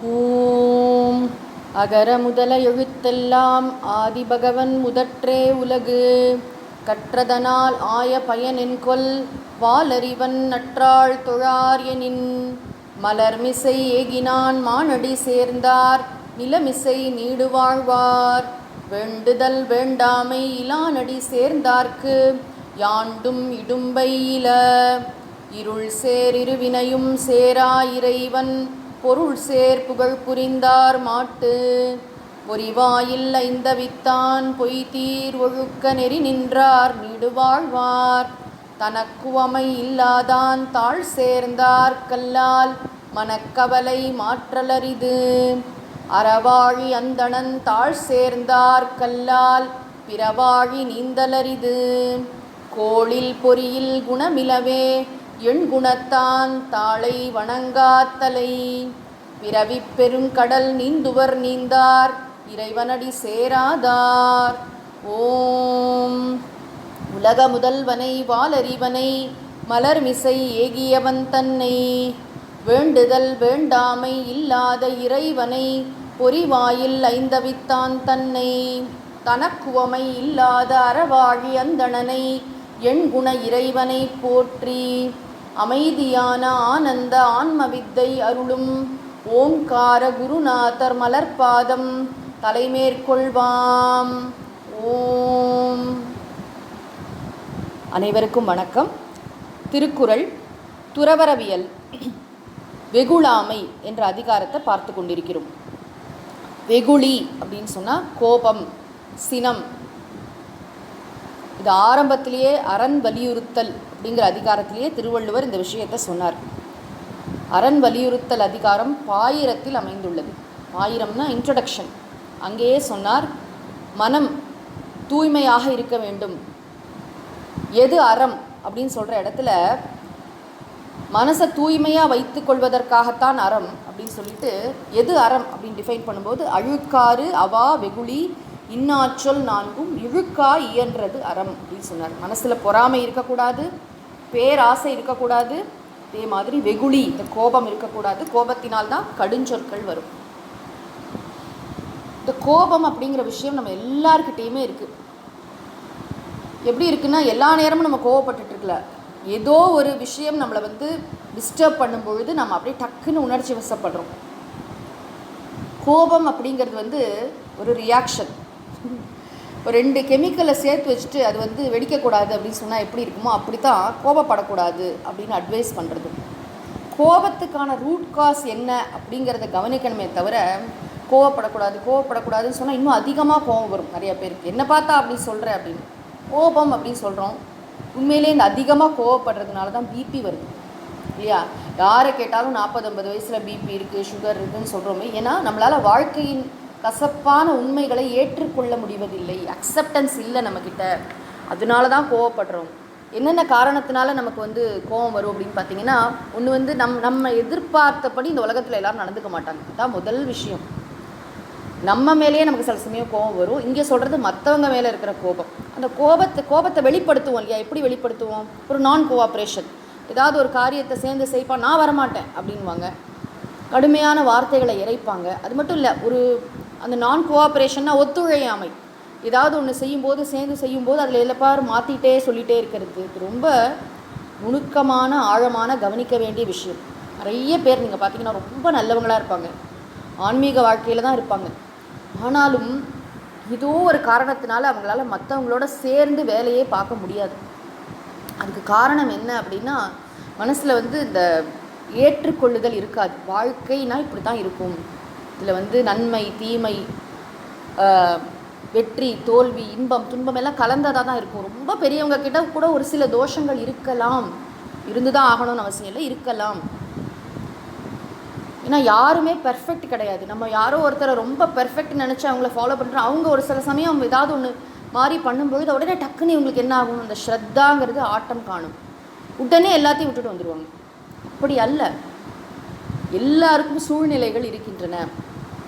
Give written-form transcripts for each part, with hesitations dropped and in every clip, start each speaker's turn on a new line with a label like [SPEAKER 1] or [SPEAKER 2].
[SPEAKER 1] ஓம் அகர முதல எழுத்தெல்லாம் ஆதிபகவன் முதற்றே உலகு கற்றதனால் ஆய பயனென்கொல் வாலறிவன் நற்றாள் தொழார் எனின் மலர்மிசை ஏகினான் மானடி சேர்ந்தார் நிலமிசை நீடு வாழ்வார் வேண்டுதல் வேண்டாமை இலானடி சேர்ந்தார்க்கு யாண்டும் இடும்பை இல இருள் சேர் இருவினையும் சேரா இறைவன் பொருள் சேர் புகழ் புரிந்தார் மாட்டு பொறிவாயில் ஐந்தவித்தான் பொய்தீர் ஒழுக்க நெறி நின்றார் நீடு வாழ்வார் தனக்குவமை இல்லாதான் தாழ் சேர்ந்தார் கல்லால் மனக்கவலை மாற்றலரிது அறவாழி அந்தணன் தாழ் சேர்ந்தார் கல்லால் பிறவாழி நீந்தலரிது கோளில் பொறியில் குணமிலவே எண் குணத்தான் தாளை வணங்காத்தலை பிறவி பெருங்கடல் நீந்துவர் நீந்தார் இறைவனடி சேராதார். ஓம் உலக முதல்வனை வாலறிவனை மலர்மிசை ஏகியவன் தன்னை வேண்டுதல் வேண்டாமை இல்லாத இறைவனை பொறிவாயில் ஐந்தவித்தான் தன்னை தனக்குவமை இல்லாத அறவாழி அந்தணனை எண்குண இறைவனை போற்றி அமைதியான ஆனந்த ஆன்மவித்தை அருளும் ஓங்கார குருநாதர் மலர்பாதம் தலைமேற்கொள்வாம். ஓம். அனைவருக்கும் வணக்கம். திருக்குறள் துறவரவியல் வெகுளாமை என்ற அதிகாரத்தை பார்த்து கொண்டிருக்கிறோம். வெகுளி அப்படின்னு சொன்னால் கோபம், சினம். இது ஆரம்பத்திலேயே அரண் வலியுறுத்தல் அப்படிங்கிற அதிகாரத்திலேயே திருவள்ளுவர் இந்த விஷயத்தை சொன்னார். அரண் வலியுறுத்தல் அதிகாரம் பாயிரத்தில் அமைந்துள்ளது. பாயிரம்னா இன்ட்ரடக்ஷன். அங்கேயே சொன்னார், மனம் தூய்மையாக இருக்க வேண்டும். எது அறம் அப்படின்னு சொல்கிற இடத்துல மனசை தூய்மையாக வைத்து கொள்வதற்காகத்தான் அறம் அப்படின்னு சொல்லிட்டு எது அறம் அப்படின்னு டிஃபைன் பண்ணும்போது அழுக்காறு அவா வெகுளி இன்னாச்சொல் நான்கும் இழுக்கா இயன்றது அறம் அப்படின்னு சொன்னார். மனசில் பொறாமை இருக்கக்கூடாது, பேராசை இருக்கக்கூடாது, அதே மாதிரி வெகுளி இந்த கோபம் இருக்கக்கூடாது. கோபத்தினால்தான் கடுஞ்சொற்கள் வரும். இந்த கோபம் அப்படிங்கிற விஷயம் நம்ம எல்லார்கிட்டேயுமே இருக்குது. எப்படி இருக்குன்னா, எல்லா நேரமும் நம்ம கோவப்பட்டுட்டு இருக்கல. ஏதோ ஒரு விஷயம் நம்மளை டிஸ்டர்ப் பண்ணும் பொழுது நம்ம அப்படியே டக்குன்னு உணர்ச்சி வசப்படுறோம். கோபம் அப்படிங்கிறது ஒரு ரியாக்ஷன். ஒரு 2 கெமிக்கலை சேர்த்து வச்சுட்டு அது வெடிக்கக்கூடாது அப்படின்னு சொன்னால் எப்படி இருக்குமோ அப்படி தான் கோபப்படக்கூடாது அப்படின்னு அட்வைஸ் பண்ணுறது. கோபத்துக்கான ரூட் காஸ் என்ன அப்படிங்கிறத கவனிக்கணுமே தவிர கோவப்படக்கூடாதுன்னு சொன்னால் இன்னும் அதிகமாக கோபம் வரும் நிறைய பேருக்கு. என்ன பார்த்தா அப்படி சொல்கிற அப்படின்னு கோபம் அப்படின்னு சொல்கிறோம். உண்மையிலே இந்த அதிகமாக கோவப்படுறதுனால தான் பிபி வருது இல்லையா? யாரை கேட்டாலும் 40-50 வயசில் பிபி இருக்குது, சுகர் இருக்குதுன்னு சொல்கிறோமே. ஏன்னா நம்மளால் வாழ்க்கையின் கசப்பான உண்மைகளை ஏற்றுக்கொள்ள முடிவதில்லை. அக்செப்டன்ஸ் இல்லை நம்மக்கிட்ட. அதனால தான் கோவப்படுறோம். என்னென்ன காரணத்தினால நமக்கு கோபம் வரும் அப்படின்னு பார்த்தீங்கன்னா, ஒன்று நம்ம எதிர்பார்த்தபடி இந்த உலகத்தில் எல்லோரும் நடந்துக்க மாட்டாங்க. அதுதான் முதல் விஷயம். நம்ம மேலேயே நமக்கு சில சமயம் கோபம் வரும். இங்கே சொல்கிறது மற்றவங்க மேலே இருக்கிற கோபம். அந்த கோபத்தை வெளிப்படுத்துவோம் இல்லையா? எப்படி வெளிப்படுத்துவோம்? ஒரு நான் கோஆப்ரேஷன். ஏதாவது ஒரு காரியத்தை சேர்ந்து செய்ப்பா, நான் வரமாட்டேன் அப்படின்வாங்க. கடுமையான வார்த்தைகளை இறைப்பாங்க. அது மட்டும் இல்லை, அந்த நான் கோஆப்ரேஷன்னா ஒத்துழையாமை. ஏதாவது ஒன்று சேர்ந்து செய்யும்போது அதில் எல்லாப்பார் மாற்றிட்டே சொல்லிகிட்டே இருக்கிறது. இது ரொம்ப நுணுக்கமான ஆழமான கவனிக்க வேண்டிய விஷயம். நிறைய பேர் நீங்கள் பார்த்தீங்கன்னா ரொம்ப நல்லவங்களாக இருப்பாங்க, ஆன்மீக வாழ்க்கையில் தான் இருப்பாங்க. ஆனாலும் ஏதோ ஒரு காரணத்தினால அவங்களால மற்றவங்களோட சேர்ந்து வேலையே பார்க்க முடியாது. அதுக்கு காரணம் என்ன அப்படின்னா, மனசில் இந்த ஏற்றுக்கொள்ளுதல் இருக்காது. வாழ்க்கைனா இப்படி தான் இருக்கும். இதில் நன்மை தீமை, வெற்றி தோல்வி, இன்பம் துன்பம் எல்லாம் கலந்ததாக தான் இருக்கும். ரொம்ப பெரியவங்க கிட்ட கூட ஒரு சில தோஷங்கள் இருக்கலாம், இருந்து தான் ஆகணும்னு அவசியம் இல்லை, இருக்கலாம். ஏன்னா யாருமே பெர்ஃபெக்ட் கிடையாது. நம்ம யாரோ ஒருத்தரை ரொம்ப பெர்ஃபெக்ட் நினச்சி அவங்கள ஃபாலோ பண்ணுறோம். அவங்க ஒரு சில சமயம் ஏதாவது ஒன்று மாறி பண்ணும்பொழுது உடனே டக்குன்னு இவங்களுக்கு என்ன ஆகும்? அந்த ஸ்ரத்தாங்கிறது ஆட்டம் காணும். உடனே எல்லாத்தையும் விட்டுட்டு வந்துடுவாங்க. அப்படி அல்ல, எல்லாருக்கும் சூழ்நிலைகள் இருக்கின்றன.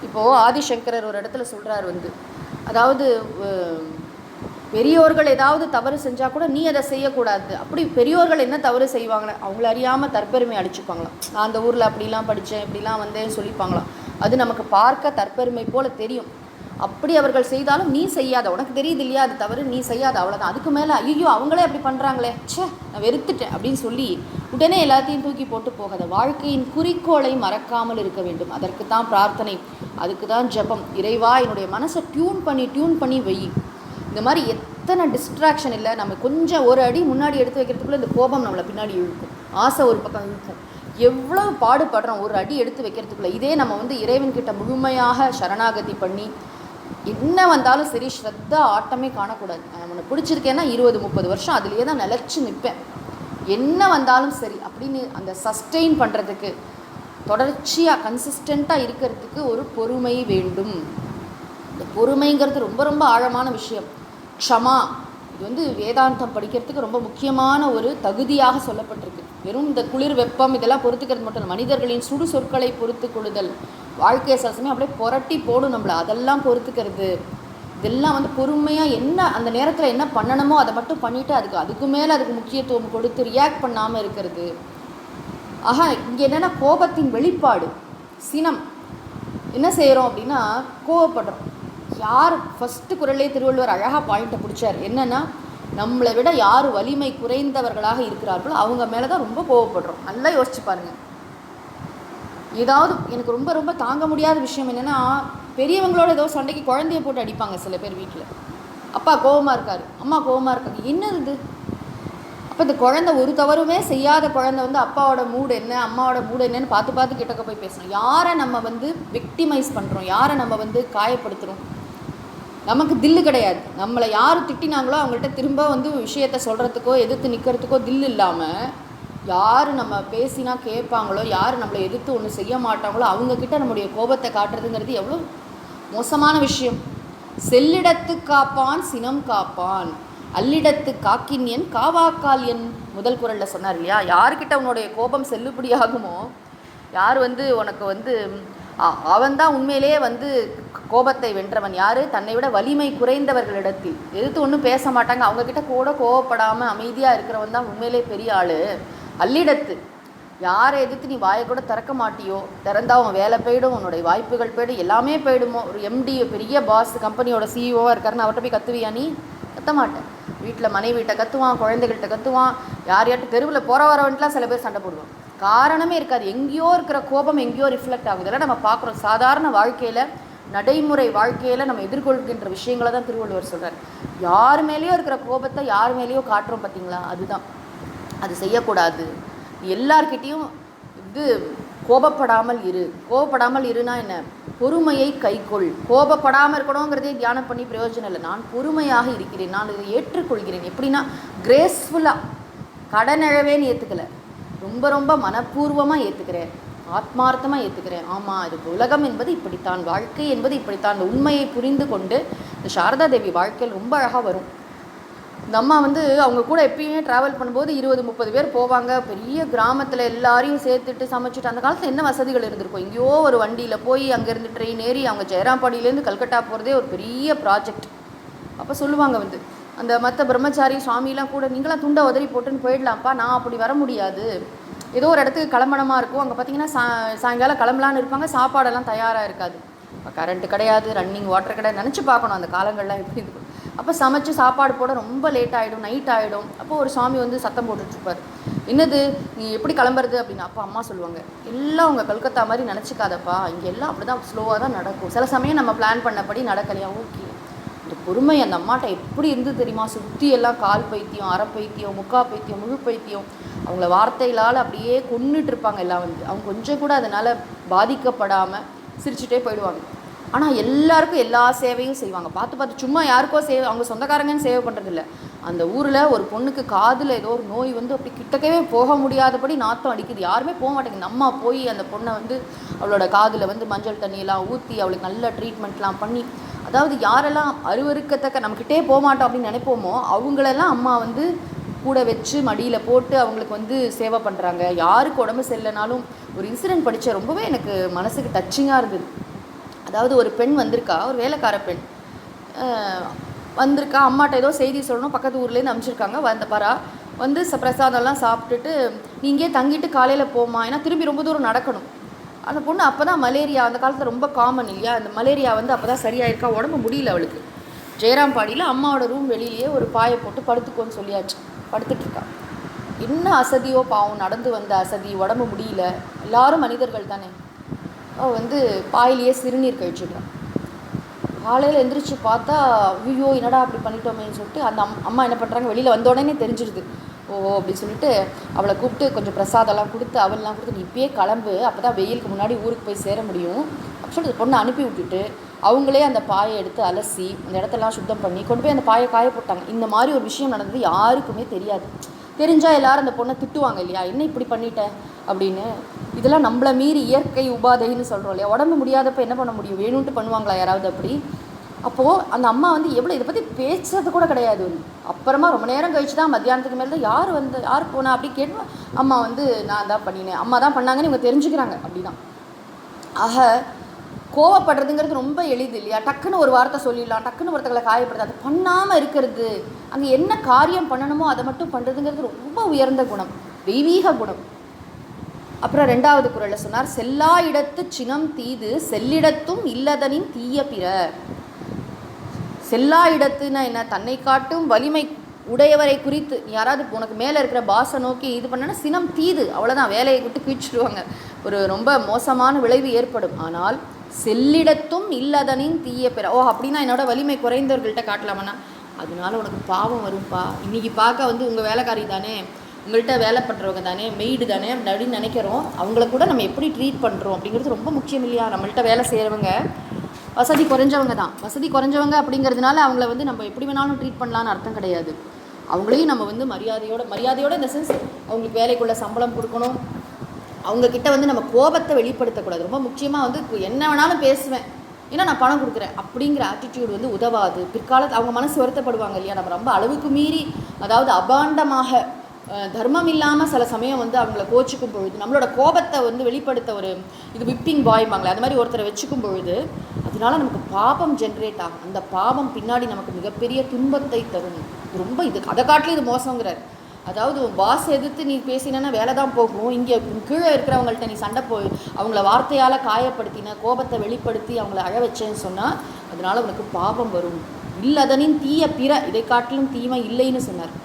[SPEAKER 1] இப்போது ஆதிசங்கரர் ஒரு இடத்துல சொல்கிறார், அதாவது பெரியோர்கள் ஏதாவது தவறு செஞ்சால் கூட நீ அதை செய்யக்கூடாது. அப்படி பெரியோர்கள் என்ன தவறு செய்வாங்களே, அவங்கள அறியாமல் தற்பெருமை அடிச்சுப்பாங்களாம். நான் அந்த ஊரில் அப்படிலாம் படித்தேன், இப்படிலாம் வந்தேன்னு சொல்லிப்பாங்களாம். அது நமக்கு பார்க்க தற்பெருமை போல் தெரியும். அப்படி அவர்கள் செய்தாலும் நீ செய்யாத, உனக்கு தெரியுது இல்லையா அது தவறு, நீ செய்யாத, அவ்வளோதான். அதுக்கு மேலே ஐயோ அவங்களே அப்படி பண்ணுறாங்களே, ச்சே நான் வெறுத்துட்டேன் அப்படின்னு சொல்லி உடனே எல்லாத்தையும் தூக்கி போட்டு போகாத. வாழ்க்கையின் குறிக்கோளை மறக்காமல் இருக்க வேண்டும். அதற்கு தான் பிரார்த்தனை, அதுக்கு தான் ஜபம். இறைவா என்னுடைய மனசை டியூன் பண்ணி வை. இந்த மாதிரி எத்தனை டிஸ்ட்ராக்ஷன் இல்லை, நம்ம கொஞ்சம் ஒரு அடி முன்னாடி எடுத்து வைக்கிறதுக்குள்ளே இந்த கோபம் நம்மளை பின்னாடி இழுக்கும், ஆசை ஒரு பக்கம் இழுக்கும். எவ்வளோ பாடுபடுறோம் ஒரு அடி எடுத்து வைக்கிறதுக்குள்ளே. இதே நம்ம வந்து இறைவன்கிட்ட முழுமையாக சரணாகதி பண்ணி என்ன வந்தாலும் சரி ஸ்ரத்தா ஆட்டமே காணக்கூடாது. நான் உன்னை பிடிச்சிருக்கேன்னா 20-30 வருஷம் அதுலேயே தான் நிலச்சி நிற்பேன், என்ன வந்தாலும் சரி அப்படின்னு அந்த சஸ்டெயின் பண்ணுறதுக்கு, தொடர்ச்சியாக கன்சிஸ்டண்ட்டாக இருக்கிறதுக்கு ஒரு பொறுமை வேண்டும். இந்த பொறுமைங்கிறது ரொம்ப ரொம்ப ஆழமான விஷயம். க்ஷமா, இது வந்து வேதாந்தம் படிக்கிறதுக்கு ரொம்ப முக்கியமான ஒரு தகுதியாக சொல்லப்பட்டிருக்கு. வெறும் இந்த குளிர் வெப்பம் இதெல்லாம் பொறுத்துக்கிறது மட்டும் இல்லை, மனிதர்களின் சுடு சொற்களை பொறுத்து கொள்ளுதல், வாழ்க்கையை சில சமயம் அப்படியே புரட்டி போடும் நம்மளை, அதெல்லாம் பொறுத்துக்கிறது. இதெல்லாம் வந்து பொறுமையாக என்ன அந்த நேரத்தில் என்ன பண்ணணுமோ அதை மட்டும் பண்ணிவிட்டு அதுக்கு மேலே அதுக்கு முக்கியத்துவம் கொடுத்து ரியாக்ட் பண்ணாமல் இருக்கிறது. ஆஹா, இங்கே என்னென்னா கோபத்தின் வெளிப்பாடு சினம். என்ன செய்கிறோம் அப்படின்னா கோவப்படுறோம். யார் ஃபஸ்ட்டு குரலே திருவள்ளுவர் அழகாக பாயிண்ட்டை பிடிச்சார். என்னென்னா, நம்மளை விட யார் வலிமை குறைந்தவர்களாக இருக்கிறார்களோ அவங்க மேலே தான் ரொம்ப கோவப்படுறோம். நல்லா யோசிச்சு பாருங்கள். ஏதாவது எனக்கு ரொம்ப ரொம்ப தாங்க முடியாத விஷயம் என்னென்னா, பெரியவங்களோட ஏதோ சண்டைக்கு குழந்தைய போட்டு அடிப்பாங்க சில பேர் வீட்டில். அப்பா கோவமாக இருக்காரு, அம்மா கோவமாக இருக்காங்க, என்னது இது? அப்போ இந்த குழந்தை ஒரு தவறுமே செய்யாத குழந்தை வந்து அப்பாவோட மூடு என்ன அம்மாவோட மூடு என்னன்னு பார்த்து கிட்டக்க போய் பேசணும். யாரை நம்ம வந்து விக்டிமைஸ் பண்ணுறோம், யாரை நம்ம வந்து காயப்படுத்துகிறோம்? நமக்கு தில்லு கிடையாது. நம்மளை யார் திட்டினாங்களோ அவங்கள்ட்ட திரும்ப வந்து விஷயத்தை சொல்கிறதுக்கோ எதிர்த்து நிற்கிறதுக்கோ தில்லு இல்லாமல், யார் நம்ம பேசினா கேட்பாங்களோ, யார் நம்மளை எதிர்த்து ஒன்று செய்ய மாட்டாங்களோ அவங்கக்கிட்ட நம்முடைய கோபத்தை காட்டுறதுங்கிறது எவ்வளோ மோசமான விஷயம். செல்லிடத்து காப்பான் சினம் காப்பான், அல்லிடத்து காக்கின்யன் காவாக்கால் என் முதல் குரலில் சொன்னார் இல்லையா. யார்கிட்ட உன்னுடைய கோபம் செல்லுபடியாகுமோ, யார் வந்து உனக்கு வந்து அவன்தான் உண்மையிலேயே வந்து கோபத்தை வென்றவன். யார்? தன்னை விட வலிமை குறைந்தவர்களிடத்தில் எதிர்த்து ஒன்றும் பேச மாட்டாங்க, அவங்கக்கிட்ட கூட கோவப்படாமல் அமைதியாக இருக்கிறவன் தான் உண்மையிலே பெரிய ஆள். அல்லிடத்து, யாரை எதிர்த்து நீ வாயை கூட திறக்க மாட்டியோ, திறந்தா உன் வேலை போயிடும், உன்னுடைய வாய்ப்புகள் போயிடும், எல்லாமே போயிடுமோ. ஒரு எம்டி பெரிய பாஸ் கம்பெனியோட சிஇஓவாக இருக்காருன்னு அவர்கிட்ட போய் கத்துவியா? நீ கத்த மாட்டேன். வீட்டில் மனைவிட்ட கத்துவான், குழந்தைகள்கிட்ட கத்துவான், யார்யார்ட்டு தெருவில் போகிற வரவன்ட்டுலாம் சில பேர் சண்டை போடுவான். காரணமே இருக்காது, எங்கேயோ இருக்கிற கோபம் எங்கேயோ ரிஃப்ளெக்ட் ஆகுது. இதெல்லாம் நம்ம பார்க்குறோம் சாதாரண வாழ்க்கையில், நடைமுறை வாழ்க்கையில் நம்ம எதிர்கொள்கின்ற விஷயங்களை தான் திருவள்ளுவர் சொல்கிறார். யார் மேலேயோ இருக்கிற கோபத்தை யார் மேலேயோ காட்டுறோம் பார்த்தீங்களா, அதுதான். அது செய்யக்கூடாது. எல்லார்கிட்டையும் இது கோபப்படாமல் இரு. கோபப்படாமல் இருனா என்ன? பொறுமையை கைக்கொள். கோபப்படாமல் இருக்கணுங்கிறதே தியானம் பண்ணி பிரயோஜனம் இல்லை. நான் பொறுமையாக இருக்கிறேன், நான் இதை ஏற்றுக்கொள்கிறேன். எப்படின்னா கிரேஸ்ஃபுல்லாக, கடனழவேன்னு ஏற்றுக்கலை, ரொம்ப ரொம்ப மனப்பூர்வமாக ஏற்றுக்கிறேன், ஆத்மார்த்தமாக ஏற்றுக்கிறேன். ஆமாம், இதுக்கு உலகம் என்பது இப்படித்தான், வாழ்க்கை என்பது இப்படித்தான். அந்த உண்மையை புரிந்து கொண்டு இந்த சாரதா தேவி வாழ்க்கையில் ரொம்ப அழகாக வரும். இந்த அம்மா வந்து அவங்க கூட எப்பயுமே ட்ராவல் பண்ணும்போது 20-30 பேர் போவாங்க. பெரிய கிராமத்தில் எல்லாரையும் சேர்த்துட்டு சமைச்சிட்டு, அந்த காலத்தில் என்ன வசதிகள் இருந்திருக்கும், எங்கேயோ ஒரு வண்டியில் போய் அங்கேருந்து ட்ரெயின் ஏறி அவங்க ஜெயராம்பாடியிலேருந்து கல்கட்டா போகிறதே ஒரு பெரிய ப்ராஜெக்ட். அப்போ சொல்லுவாங்க வந்து அந்த மற்ற பிரம்மச்சாரி சுவாமிலாம் கூட, நீங்களாம் துண்டை உதறி போட்டுன்னு போயிடலாம்ப்பா, நான் அப்படி வர முடியாது. ஏதோ ஒரு இடத்துக்கு கிளம்பணமாக இருக்கும், அங்கே பார்த்தீங்கன்னா சாயங்காலம் கிளம்பலான்னு இருப்பாங்க, சாப்பாடெல்லாம் தயாராக இருக்காது, இப்போ கரண்ட்டு கிடையாது, ரன்னிங் வாட்டர் கிடையாது. நினச்சி பார்க்கணும் அந்த காலங்கள்லாம் எப்படி இருக்கும். அப்போ சமைச்சு சாப்பாடு போட ரொம்ப லேட் ஆகிடும், நைட் ஆகிடும். அப்போ ஒரு சுவாமி வந்து சத்தம் போட்டுட்ருப்பார், என்னது நீ எப்படி கிளம்புறது அப்படின்னு. அப்போ அம்மா சொல்லுவாங்க, எல்லாம் உங்கள் கல்கத்தா மாதிரி நினச்சிக்காதப்பா, இங்கே எல்லாம் அப்படி தான் ஸ்லோவாக தான் நடக்கும், சில சமயம் நம்ம பிளான் பண்ணபடி நடக்கலையா. ஓகே, இந்த பொறுமை அந்த அம்மாட்ட எப்படி இருந்து தெரியுமா. சுற்றி எல்லாம் கால் பைத்தியம், அரை பைத்தியம், முக்கா பைத்தியம், முழு பைத்தியம், அவங்கள வார்த்தைகளால் அப்படியே கொன்னுட்டு இருப்பாங்க எல்லாம். வந்து அவங்க கொஞ்சம் கூட அதனால் பாதிக்கப்படாமல் சிரிச்சுட்டே போயிடுவாங்க. ஆனால் எல்லாருக்கும் எல்லா சேவையும் செய்வாங்க. பார்த்து சும்மா யாருக்கோ சேவை, அவங்க சொந்தக்காரங்கன்னு சேவை பண்ணுறதில்ல. அந்த ஊரில் ஒரு பொண்ணுக்கு காதில் ஏதோ ஒரு நோய் வந்து அப்படி கிட்டக்கவே போக முடியாதபடி நாத்தம் அடிக்குது, யாருமே போக மாட்டேங்குது. அம்மா போய் அந்த பொண்ணை வந்து அவளோட காதில் வந்து மஞ்சள் தண்ணியெல்லாம் ஊற்றி அவளுக்கு நல்ல ட்ரீட்மெண்ட்லாம் பண்ணி, அதாவது யாரெல்லாம் அருவருக்கத்தக்க நம்மக்கிட்டே போக மாட்டோம் அப்படின்னு நினைப்போமோ அவங்களெல்லாம் அம்மா வந்து கூட வச்சு மடியில் போட்டு அவங்களுக்கு வந்து சேவை பண்ணுறாங்க. யாருக்கு உடம்பு சரியில்லைனாலும். ஒரு இன்சிடென்ட் படித்த ரொம்பவே எனக்கு மனசுக்கு டச்சிங்காக இருந்தது. அதாவது ஒரு பெண் வந்திருக்கா, ஒரு வேலைக்கார பெண். வந்திருக்கா, அம்மாட்ட ஏதோ செய்தி சொல்லணும், பக்கத்து ஊர்லேருந்து அனுப்பிச்சிருக்காங்க, வரா வந்து பிரசாதம்லாம் சாப்பிட்டுட்டு நீ இங்கே தங்கிட்டு காலையில் போமா, ஏன்னா திரும்பி ரொம்ப தூரம் நடக்கணும். அந்த பொண்ணு அப்போ தான் மலேரியா, அந்த காலத்தில் ரொம்ப காமன் இல்லையா, அந்த மலேரியா வந்து அப்போ தான் சரியாயிருக்கா, உடம்பு முடியல அவளுக்கு. ஜெயராம்பாடியில் அம்மாவோட ரூம் வெளியிலேயே ஒரு பாயை போட்டு படுத்துக்கோன்னு சொல்லியாச்சு. படுத்துட்ருக்கா. என்ன அசதியோ பாவம், நடந்து வந்த அசதி, உடம்பு முடியல, எல்லாரும் மனிதர்கள் தானே. அவள் வந்து பாயிலேயே சிறுநீர் கழிச்சுடுறான். காலையில் எந்திரிச்சு பார்த்தா ஐயோ என்னடா அப்படி பண்ணிட்டோமேன்னு சொல்லிட்டு அந்த அம்மா என்ன பண்ணுறாங்க, வெளியில் வந்த உடனே தெரிஞ்சிடுது. ஓ அப்படின்னு சொல்லிட்டு அவளை கூப்பிட்டு கொஞ்சம் பிரசாதம்லாம் கொடுத்து அவள்லாம் கொடுத்து நீ இப்பயே கிளம்பு, அப்போ தான் வெயிலுக்கு முன்னாடி ஊருக்கு போய் சேர முடியும் அப்படின்னு சொல்லிட்டு பொண்ணை அனுப்பி விட்டுட்டு அவங்களே அந்த பாயை எடுத்து அலசி அந்த இடத்தெல்லாம் சுத்தம் பண்ணி கொண்டு போய் அந்த பாயை காய போட்டாங்க. இந்த மாதிரி ஒரு விஷயம் நடந்தது யாருக்குமே தெரியாது. தெரிஞ்சால் எல்லோரும் அந்த பொண்ணை திட்டுவாங்க இல்லையா, என்ன இப்படி பண்ணிட்டேன் அப்படின்னு. இதெல்லாம் நம்மளை மீறி இயற்கை உபாதைன்னு சொல்கிறோம் இல்லையா, உடம்பு முடியாதப்போ என்ன பண்ண முடியும், வேணும்ன்ட்டு பண்ணுவாங்களா யாராவது அப்படி? அப்போது அந்த அம்மா வந்து எவ்வளோ இதை பற்றி பேசுறது கூட கிடையாது. அப்புறமா ரொம்ப நேரம் கழிச்சு தான் மத்தியானத்துக்கு மேலே தான் யார் போனா அப்படி கேட்டு அம்மா வந்து நான் தான் பண்ணினேன், அம்மா தான் பண்ணாங்கன்னு இவங்க தெரிஞ்சுக்கிறாங்க. அப்படி தான். ஆக கோவப்படுறதுங்கிறது ரொம்ப எளிது இல்லையா, டக்குன்னு ஒரு வார்த்தை சொல்லிடலாம், டக்குன்னு ஒருத்தங்களை காயப்படுது. அது பண்ணாமல் இருக்கிறது, அங்கே என்ன காரியம் பண்ணணுமோ அதை மட்டும் பண்ணுறதுங்கிறது ரொம்ப உயர்ந்த குணம், தெய்வீக குணம். அப்புறம் 2வது குறளில் சொன்னார், செல்லா இடத்து சினம் தீது செல்லிடத்தும் இல்லதனின் தீய பிற. செல்லா இடத்துன்னா என்ன, தன்னை காட்டும் வலிமை உடையவரை குறித்து யாராவது உனக்கு மேலே இருக்கிற பாஸை நோக்கி இது பண்ணனா சினம் தீது, அவ்வளோதான், வேலையை விட்டு கீழ்ச்சிடுவாங்க, ஒரு ரொம்ப மோசமான விளைவு ஏற்படும். ஆனால் செல்லிடத்தும் இல்லதனின் தீய பிற, ஓ அப்படின்னா என்னோட வலிமை குறைந்தவர்கள்ட்ட காட்டலாமண்ணா, அதனால உனக்கு பாவம் வரும்பா. இன்றைக்கி பார்க்க வந்து உங்கள் வேலைக்காரி தானே, உங்கள்கிட்ட வேலை பண்ணுறவங்க தானே, மெய்டு தானே அப்படின்னு நினைக்கிறோம். அவங்கள கூட நம்ம எப்படி ட்ரீட் பண்ணுறோம் அப்படிங்கிறது ரொம்ப முக்கியம் இல்லையா. நம்மள்கிட்ட வேலை செய்கிறவங்க வசதி குறைஞ்சவங்க தான், வசதி குறைஞ்சவங்க அப்படிங்கிறதுனால அவங்கள வந்து நம்ம எப்படி வேணாலும் ட்ரீட் பண்ணலான்னு அர்த்தம் கிடையாது. அவங்களையும் நம்ம வந்து மரியாதையோட இந்த சென்ஸ் அவங்களுக்கு வேலைக்குள்ள சம்பளம் கொடுக்கணும். அவங்கக்கிட்ட வந்து நம்ம கோபத்தை வெளிப்படுத்தக்கூடாது. ரொம்ப முக்கியமாக வந்து என்ன வேணாலும் பேசுவேன், ஏன்னா நான் பணம் கொடுக்குறேன் அப்படிங்கிற ஆட்டிடியூட் வந்து உதவாது. பிற்காலத்தில் அவங்க மனசு வருத்தப்படுவாங்க இல்லையா. நம்ம ரொம்ப அளவுக்கு மீறி, அதாவது அபாண்டமாக தர்மம் இல்லாமல் சில சமயம் வந்து அவங்கள கோச்சிக்கும் பொழுது, நம்மளோட கோபத்தை வந்து வெளிப்படுத்த ஒரு இது விப்பிங் பாய்பாங்களே, அது மாதிரி ஒருத்தரை வச்சுக்கும் பொழுது அதனால நமக்கு பாபம் ஜென்ரேட் ஆகும். அந்த பாபம் பின்னாடி நமக்கு மிகப்பெரிய துன்பத்தை தரும். ரொம்ப இது அதை காட்டிலும் இது மோசங்கிறார். அதாவது பாஸ் எதிர்த்து நீ பேசினா வேலை தான் போகும், இங்கே கீழே இருக்கிறவங்கள்ட்ட நீ சண்டை போய் அவங்கள வார்த்தையால் காயப்படுத்தின, கோபத்தை வெளிப்படுத்தி அவங்கள அழ வச்சேன்னு சொன்னால் அதனால் உனக்கு பாபம் வரும். இல்லதனின் தீய பிற, இதை காட்டிலும் தீமை இல்லைன்னு சொன்னார்.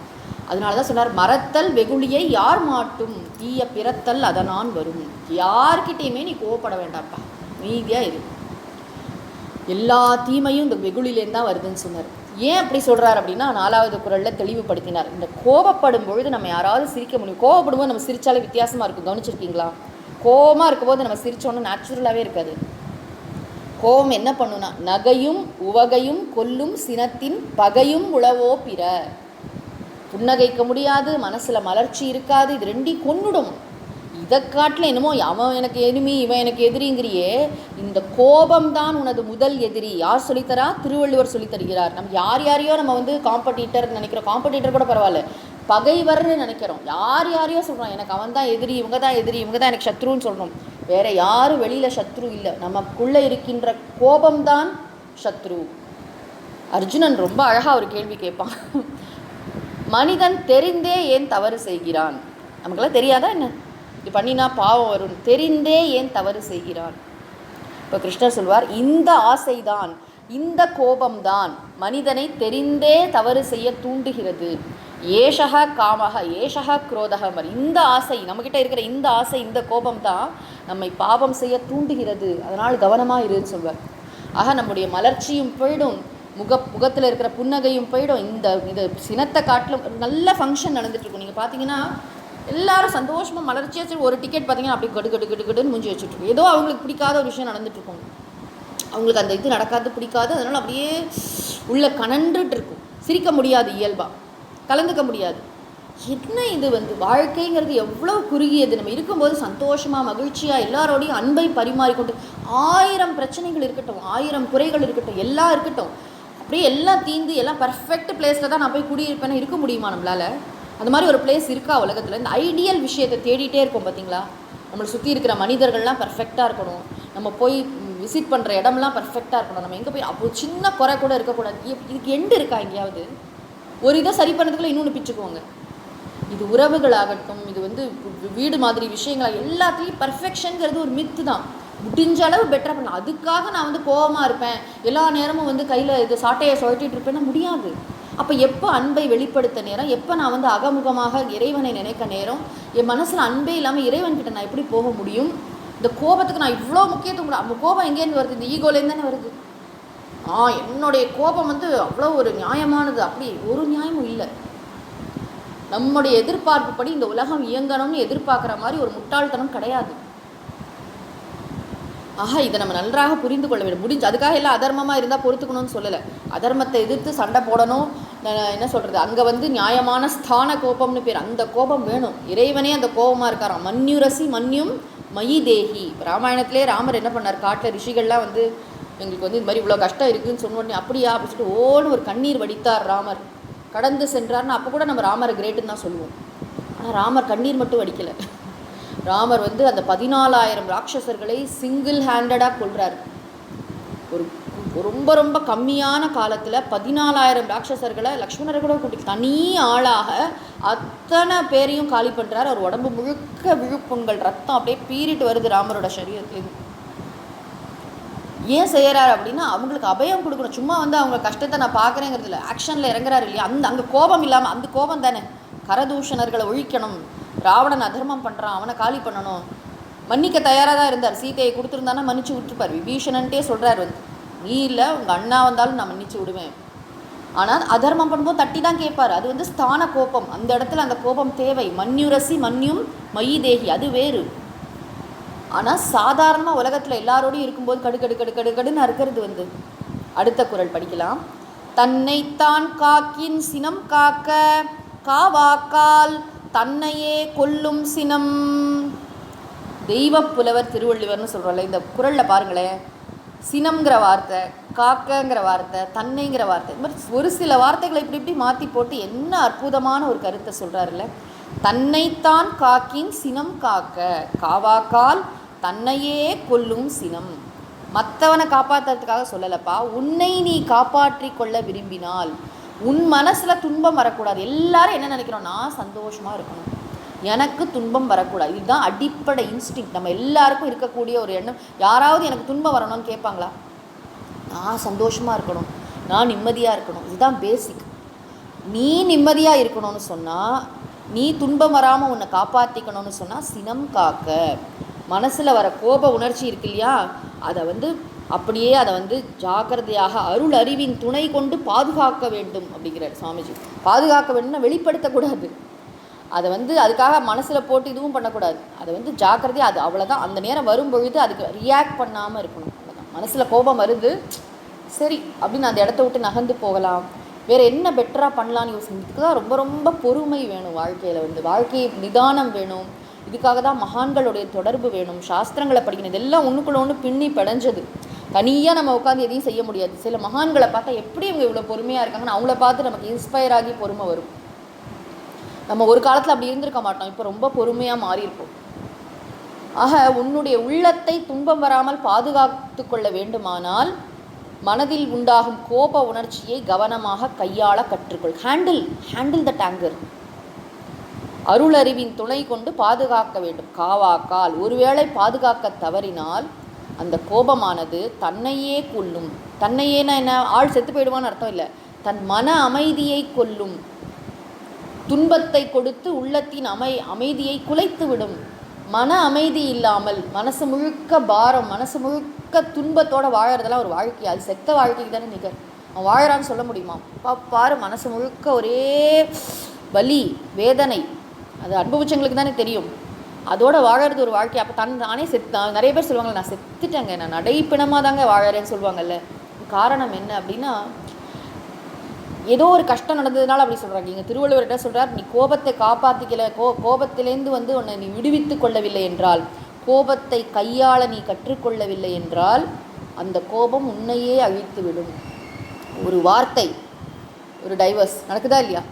[SPEAKER 1] அதனால தான் சொன்னார், மறத்தல் வெகுளியை யார் மாட்டும் தீய பிறத்தல் அதனான் வரும். யார்கிட்டையுமே நீ கோவப்பட வேண்டாம்ப்பா, மீதியாக இரு. எல்லா தீமையும் இந்த வெகுளிலேருந்து தான் வருதுன்னு சொன்னார். ஏன் அப்படி சொல்கிறார் அப்படின்னா 4வது குறளில் தெளிவுபடுத்தினார். இந்த கோபப்படும் பொழுது நம்ம யாராவது சிரிக்க முடியும். கோவப்படும்போது நம்ம சிரித்தாலே வித்தியாசமாக இருக்கும், கவனிச்சிருக்கீங்களா? கோபமாக இருக்கும்போது நம்ம சிரித்தோன்னு நேச்சுரலாகவே இருக்காது. கோபம் என்ன பண்ணுன்னா, நகையும் உவகையும் கொல்லும் சினத்தின் பகையும் உளவோ பிற. புன்னகைக்க முடியாது, மனசில் மலர்ச்சி இருக்காது, இது ரெண்டையும் கொன்னுடும். இதை காட்டில் என்னமோ அவன் எனக்கு எனிமி இவன் எனக்கு எதிரிங்கிறியே, இந்த கோபம்தான் உனது முதல் எதிரி. யார் சொல்லித்தரா? திருவள்ளுவர் சொல்லித்தருகிறார். நம்ம யாரையோ நம்ம வந்து காம்படிட்டர்னு நினைக்கிறோம், காம்படிட்டர் கூட பரவாயில்ல, பகைவர்னு நினைக்கிறோம். யாரையோ சொல்கிறோம், எனக்கு அவன் தான் எதிரி, இவங்க தான் எதிரி, இவங்க தான் எனக்கு சத்ருன்னு சொல்கிறோம். வேறு யாரும் வெளியில் சத்ரு இல்லை, நமக்குள்ளே இருக்கின்ற கோபம்தான் சத்ரு. அர்ஜுனன் ரொம்ப அழகாக ஒரு கேள்வி கேட்பான், மனிதன் தெரிந்தே ஏன் தவறு செய்கிறான்? நமக்கெல்லாம் தெரியாதா என்ன, இது பண்ணினா பாவம் வரும், தெரிந்தே ஏன் தவறு செய்கிறான்? இப்போ கிருஷ்ணர் சொல்வார், இந்த ஆசைதான், இந்த கோபம்தான் மனிதனை தெரிந்தே தவறு செய்ய தூண்டுகிறது. ஏஷக காமக ஏஷக குரோதக, இந்த ஆசை நம்மக்கிட்ட இருக்கிற இந்த ஆசை, இந்த கோபம்தான் நம்மை பாவம் செய்ய தூண்டுகிறது, அதனால் கவனமாக இருன்னு சொல்வார். ஆக நம்முடைய மலர்ச்சியும் போயிடும், முகத்தில் இருக்கிற புன்னகையும் போயிடும். இந்த சினத்தை காட்டிலும் நல்ல ஃபங்க்ஷன் நடந்துட்டுருக்கும். நீங்கள் பார்த்தீங்கன்னா எல்லாரும் சந்தோஷமாக மலர்ச்சியாக சரி, ஒரு டிக்கெட் பார்த்தீங்கன்னா அப்படி கடுன்னு மூஞ்சி வச்சுட்ருக்கோம். ஏதோ அவங்களுக்கு பிடிக்காத ஒரு விஷயம் நடந்துட்டுருக்கும், அவங்களுக்கு அந்த இது நடக்காது, பிடிக்காது, அதனால் அப்படியே உள்ள கனன்றுட்டு இருக்கும். சிரிக்க முடியாது, இயல்பாக கலந்துக்க முடியாது. என்ன இது வந்து வாழ்க்கைங்கிறது எவ்வளோ குறுகியது. நம்ம இருக்கும்போது சந்தோஷமாக மகிழ்ச்சியாக எல்லாரோடையும் அன்பை பரிமாறிக்கொண்டு, 1000 பிரச்சனைகள் இருக்கட்டும், 1000 குறைகள் இருக்கட்டும், எல்லாம் இருக்கட்டும், அப்படியே எல்லாம் தீந்து எல்லாம் பர்ஃபெக்ட் பிளேஸில் தான் நான் போய் குடியிருப்பேன்னு இருக்க முடியுமா நம்மளால்? அந்த மாதிரி ஒரு பிளேஸ் இருக்கா உலகத்தில்? இந்த ஐடியல் விஷயத்தை தேடிட்டே இருக்கோம் பார்த்தீங்களா? நம்மளை சுற்றி இருக்கிற மனிதர்கள்லாம் பர்ஃபெக்டாக இருக்கணும், நம்ம போய் விசிட் பண்ணுற இடம்லாம் பர்ஃபெக்டாக இருக்கணும். நம்ம எங்கே போய் அப்போ சின்ன குறை கூட இருக்கக்கூடாது. இதுக்கு எண்டு இருக்கா எங்கேயாவது? ஒரு இதை சரி பண்ணதுக்குள்ளே இன்னொன்று பிச்சுக்குவாங்க. இது உறவுகளாகட்டும், இது வந்து வீடு மாதிரி விஷயங்கள் எல்லாத்துலேயும் பர்ஃபெக்ஷனுங்கிறது ஒரு மித்து தான். முடிஞ்ச அளவு பெட்டராக பண்ணலாம். அதுக்காக நான் வந்து கோபமாக இருப்பேன், எல்லா நேரமும் வந்து கையில் இது சாட்டையை சுழட்டிட்டு இருப்பேன்னா முடியாது. அப்போ எப்போ அன்பை வெளிப்படுத்த நேரம், எப்போ நான் வந்து அகமுகமாக இறைவனை நினைக்க நேரம், என் மனசில் அன்பே இல்லாமல் இறைவன்கிட்ட நான் எப்படி போக முடியும்? இந்த கோபத்துக்கு நான் இவ்வளோ முக்கியத்துவம் கூட, அந்த கோபம் எங்கேருந்து வருது? இந்த ஈகோலேருந்து தானே வருது. என்னுடைய கோபம் வந்து அவ்வளோ ஒரு நியாயமானது, அப்படி ஒரு நியாயமும் இல்லை. நம்முடைய எதிர்பார்ப்புப்படி இந்த உலகம் இயங்கணும்னு எதிர்பார்க்குற மாதிரி ஒரு முட்டாள்தனம் கிடையாது. இதை நம்ம நன்றாக புரிந்து கொள்ள வேண்டும். முடிஞ்சு அதுக்காக எல்லாம் அதர்மமாக இருந்தால் பொறுத்துக்கணும்னு சொல்லலை. அதர்மத்தை எதிர்த்து சண்டை போடணும். என்ன சொல்கிறது, அங்கே வந்து நியாயமான ஸ்தான கோபம்னு பேர். அந்த கோபம் வேணும். இறைவனே அந்த கோபமாக இருக்காராம். மன்யுரசி மன்யும் மயி தேகி. ராமாயணத்திலே ராமர் என்ன பண்ணார், காட்டில் ரிஷிகள்லாம் வந்து எங்களுக்கு வந்து இந்த மாதிரி இவ்வளோ கஷ்டம் இருக்குதுன்னு சொன்ன உடனே அப்படியா அப்படின்னு சொல்லிட்டு ஓன்னு ஒரு கண்ணீர் வடித்தார் ராமர். கடந்து சென்றார்னு அப்போ கூட நம்ம ராமரை கிரேட்டுன்னு தான் சொல்லுவோம். ஆனால் ராமர் கண்ணீர் மட்டும் வடிக்கலை. ராமர் வந்து அந்த 14,000 ராட்சசர்களை சிங்கிள் ஹேண்டடாக கொள்கிறார். ஒரு ரொம்ப ரொம்ப கம்மியான காலத்தில் 14,000 ராட்சசர்களை லக்ஷ்மணரை கூட கூட்டி தனி ஆளாக அத்தனை பேரையும் காலி பண்ணுறார். அவர் உடம்பு முழுக்க விழுப்புண்கள், ரத்தம் அப்படியே பீறிட்டு வருது ராமரோட சரீரத்துலேருந்து. ஏன் செய்கிறார் அப்படின்னா அவங்களுக்கு அபயம் கொடுக்கணும். சும்மா வந்து அவங்க கஷ்டத்தை நான் பார்க்குறேங்கிறது இல்லை, ஆக்ஷனில் இறங்குறாரு இல்லையா? அங்கே கோபம் இல்லாமல், அந்த கோபம் தானே கரதூஷணர்களை ஒழிக்கணும். ராவணன் அதர்மம் பண்ணுறான், அவனை காலி பண்ணணும். மன்னிக்க தயாராக தான் இருந்தார். சீதையை கொடுத்துருந்தானா மன்னிச்சு விட்டுருப்பார். விபீஷணன்ட்டே சொல்கிறார் வந்து, நீ இல்லை உங்கள் அண்ணா வந்தாலும் நான் மன்னிச்சு விடுவேன். ஆனால் அதர்மம் பண்ணும்போது தட்டி தான் கேட்பார். அது வந்து ஸ்தான கோபம். அந்த இடத்துல அந்த கோபம் தேவை. மன்யுரசி மன்யும் மயி தேகி, அது வேறு. ஆனால் சாதாரணமாக உலகத்தில் எல்லாரோடையும் இருக்கும்போது கடுன்னு இருக்கிறது வந்து. அடுத்த குறள் படிக்கலாம். தன்னைத்தான் காக்கின் சினம் காக்க காவாக்கால் தன்னையே கொல்லும் சினம். தெய்வ புலவர் திருவள்ளுவர்னு சொல்கிறோம்ல, இந்த குறளில் பாருங்களேன். சினம்ங்கிற வார்த்தை, காக்கங்கிற வார்த்தை, தன்னைங்கிற வார்த்தை, இந்த மாதிரி ஒரு சில வார்த்தைகளை இப்படி மாற்றி போட்டு என்ன அற்புதமான ஒரு கருத்தை சொல்கிறாருல்ல. தன்னைத்தான் காக்கின் சினம் காக்க காவாக்கால் தன்னையே கொல்லும் சினம். மற்றவனை காப்பாற்றுறதுக்காக சொல்லலைப்பா, உன்னை நீ காப்பாற்றி கொள்ள விரும்பினால் உன் மனசில் துன்பம் வரக்கூடாது. எல்லாரும் என்ன நினைக்கிறோம், நான் சந்தோஷமாக இருக்கணும், எனக்கு துன்பம் வரக்கூடாது. இதுதான் அடிப்படை இன்ஸ்டிங். நம்ம எல்லாருக்கும் இருக்கக்கூடிய ஒரு எண்ணம். யாராவது எனக்கு துன்பம் வரணும்னு கேட்பாங்களா? நான் சந்தோஷமாக இருக்கணும், நான் நிம்மதியாக இருக்கணும். இதுதான் பேசிக். நீ நிம்மதியாக இருக்கணும்னு சொன்னால், நீ துன்பம் வராமல் உன்னை காப்பாற்றிக்கணும்னு சொன்னால் சினம் காக்க. மனசில் வர கோப உணர்ச்சி இருக்கு இல்லையா, அதை வந்து அப்படியே அதை வந்து ஜாக்கிரதையாக அருள் அறிவின் துணை கொண்டு பாதுகாக்க வேண்டும் அப்படிங்கிறார் சுவாமிஜி. பாதுகாக்க வேண்டும்னா வெளிப்படுத்தக்கூடாது. அதை வந்து அதுக்காக மனசில் போட்டு இதுவும் பண்ணக்கூடாது. அதை வந்து ஜாக்கிரதையாக, அது அவ்வளோதான். அந்த நேரம் வரும்பொழுது அதுக்கு ரியாக்ட் பண்ணாமல் இருக்கணும். அவ்வளோதான். மனசில் கோபம் வருது, சரி அப்படின்னு அந்த இடத்த விட்டு நகர்ந்து போகலாம். வேறு என்ன பெட்டராக பண்ணலான்னு யோசிக்கிறதுக்கு தான் ரொம்ப ரொம்ப பொறுமை வேணும் வாழ்க்கையில். வந்து வாழ்க்கை நிதானம் வேணும். இதுக்காக தான் மகான்களுடைய தொடர்பு வேணும். சாஸ்திரங்களை படிக்கணும். இதெல்லாம் ஒன்றுக்குள்ள ஒன்று பின்னி படைஞ்சது. தனியாக நம்ம உட்காந்து எதையும் செய்ய முடியாது. சில மகான்களை பார்த்தா எப்படி இவங்க இவ்வளோ பொறுமையாக இருக்காங்கன்னு அவங்கள பார்த்து நமக்கு இன்ஸ்பயர் ஆகி பொறுமை வரும். நம்ம ஒரு காலத்தில் அப்படி இருந்திருக்க மாட்டோம், இப்போ ரொம்ப பொறுமையாக மாறியிருப்போம். ஆக உன்னுடைய உள்ளத்தை துன்பம் வராமல் பாதுகாத்து கொள்ள வேண்டுமானால் மனதில் உண்டாகும் கோப உணர்ச்சியை கவனமாக கையாள கற்றுக்கொள். Handle the tanker. அருளறிவின் துணை கொண்டு பாதுகாக்க வேண்டும். காவாக்கால், ஒருவேளை பாதுகாக்க தவறினால் அந்த கோபமானது தன்னையே கொல்லும். தன்னையேனா என்ன, ஆள் செத்து போயிடுவான்னு அர்த்தம் இல்லை. தன் மன அமைதியை கொல்லும். துன்பத்தை கொடுத்து உள்ளத்தின் அமைதியை குலைத்து விடும். மன அமைதி இல்லாமல் மனசு முழுக்க பாரம், மனசு முழுக்க துன்பத்தோடு வாழறதெல்லாம் ஒரு வாழ்க்கை. அது செத்த வாழ்க்கைக்கு தானே நிகர். அவன் வாழறான்னு சொல்ல முடியுமா? பாரு, மனசு முழுக்க ஒரே வலி வேதனை. அது அனுபவிச்சவங்களுக்கு தானே தெரியும். அதோட வாழறது ஒரு வாழ்க்கை. அப்போ தானே நிறைய பேர் சொல்லுவாங்க, நான் செத்துட்டேங்க, நான் நடைப்பிணமாக தாங்க வாழறேன்னு சொல்லுவாங்கல்ல. காரணம் என்ன அப்படின்னா, ஏதோ ஒரு கஷ்டம் நடந்ததுனால அப்படி சொல்கிறாங்க. இங்கே திருவள்ளுவர் என்ன சொல்கிறார், நீ கோபத்தை காப்பாற்றிக்கல, கோபத்திலேருந்து வந்து உன்னை நீ விடுவித்து கொள்ளவில்லை என்றால், கோபத்தை கையாள நீ கற்றுக்கொள்ளவில்லை என்றால் அந்த கோபம் உன்னையே அழித்து விடும். ஒரு வார்த்தை, ஒரு டைவர்ஸ் நடக்குதா இல்லையா,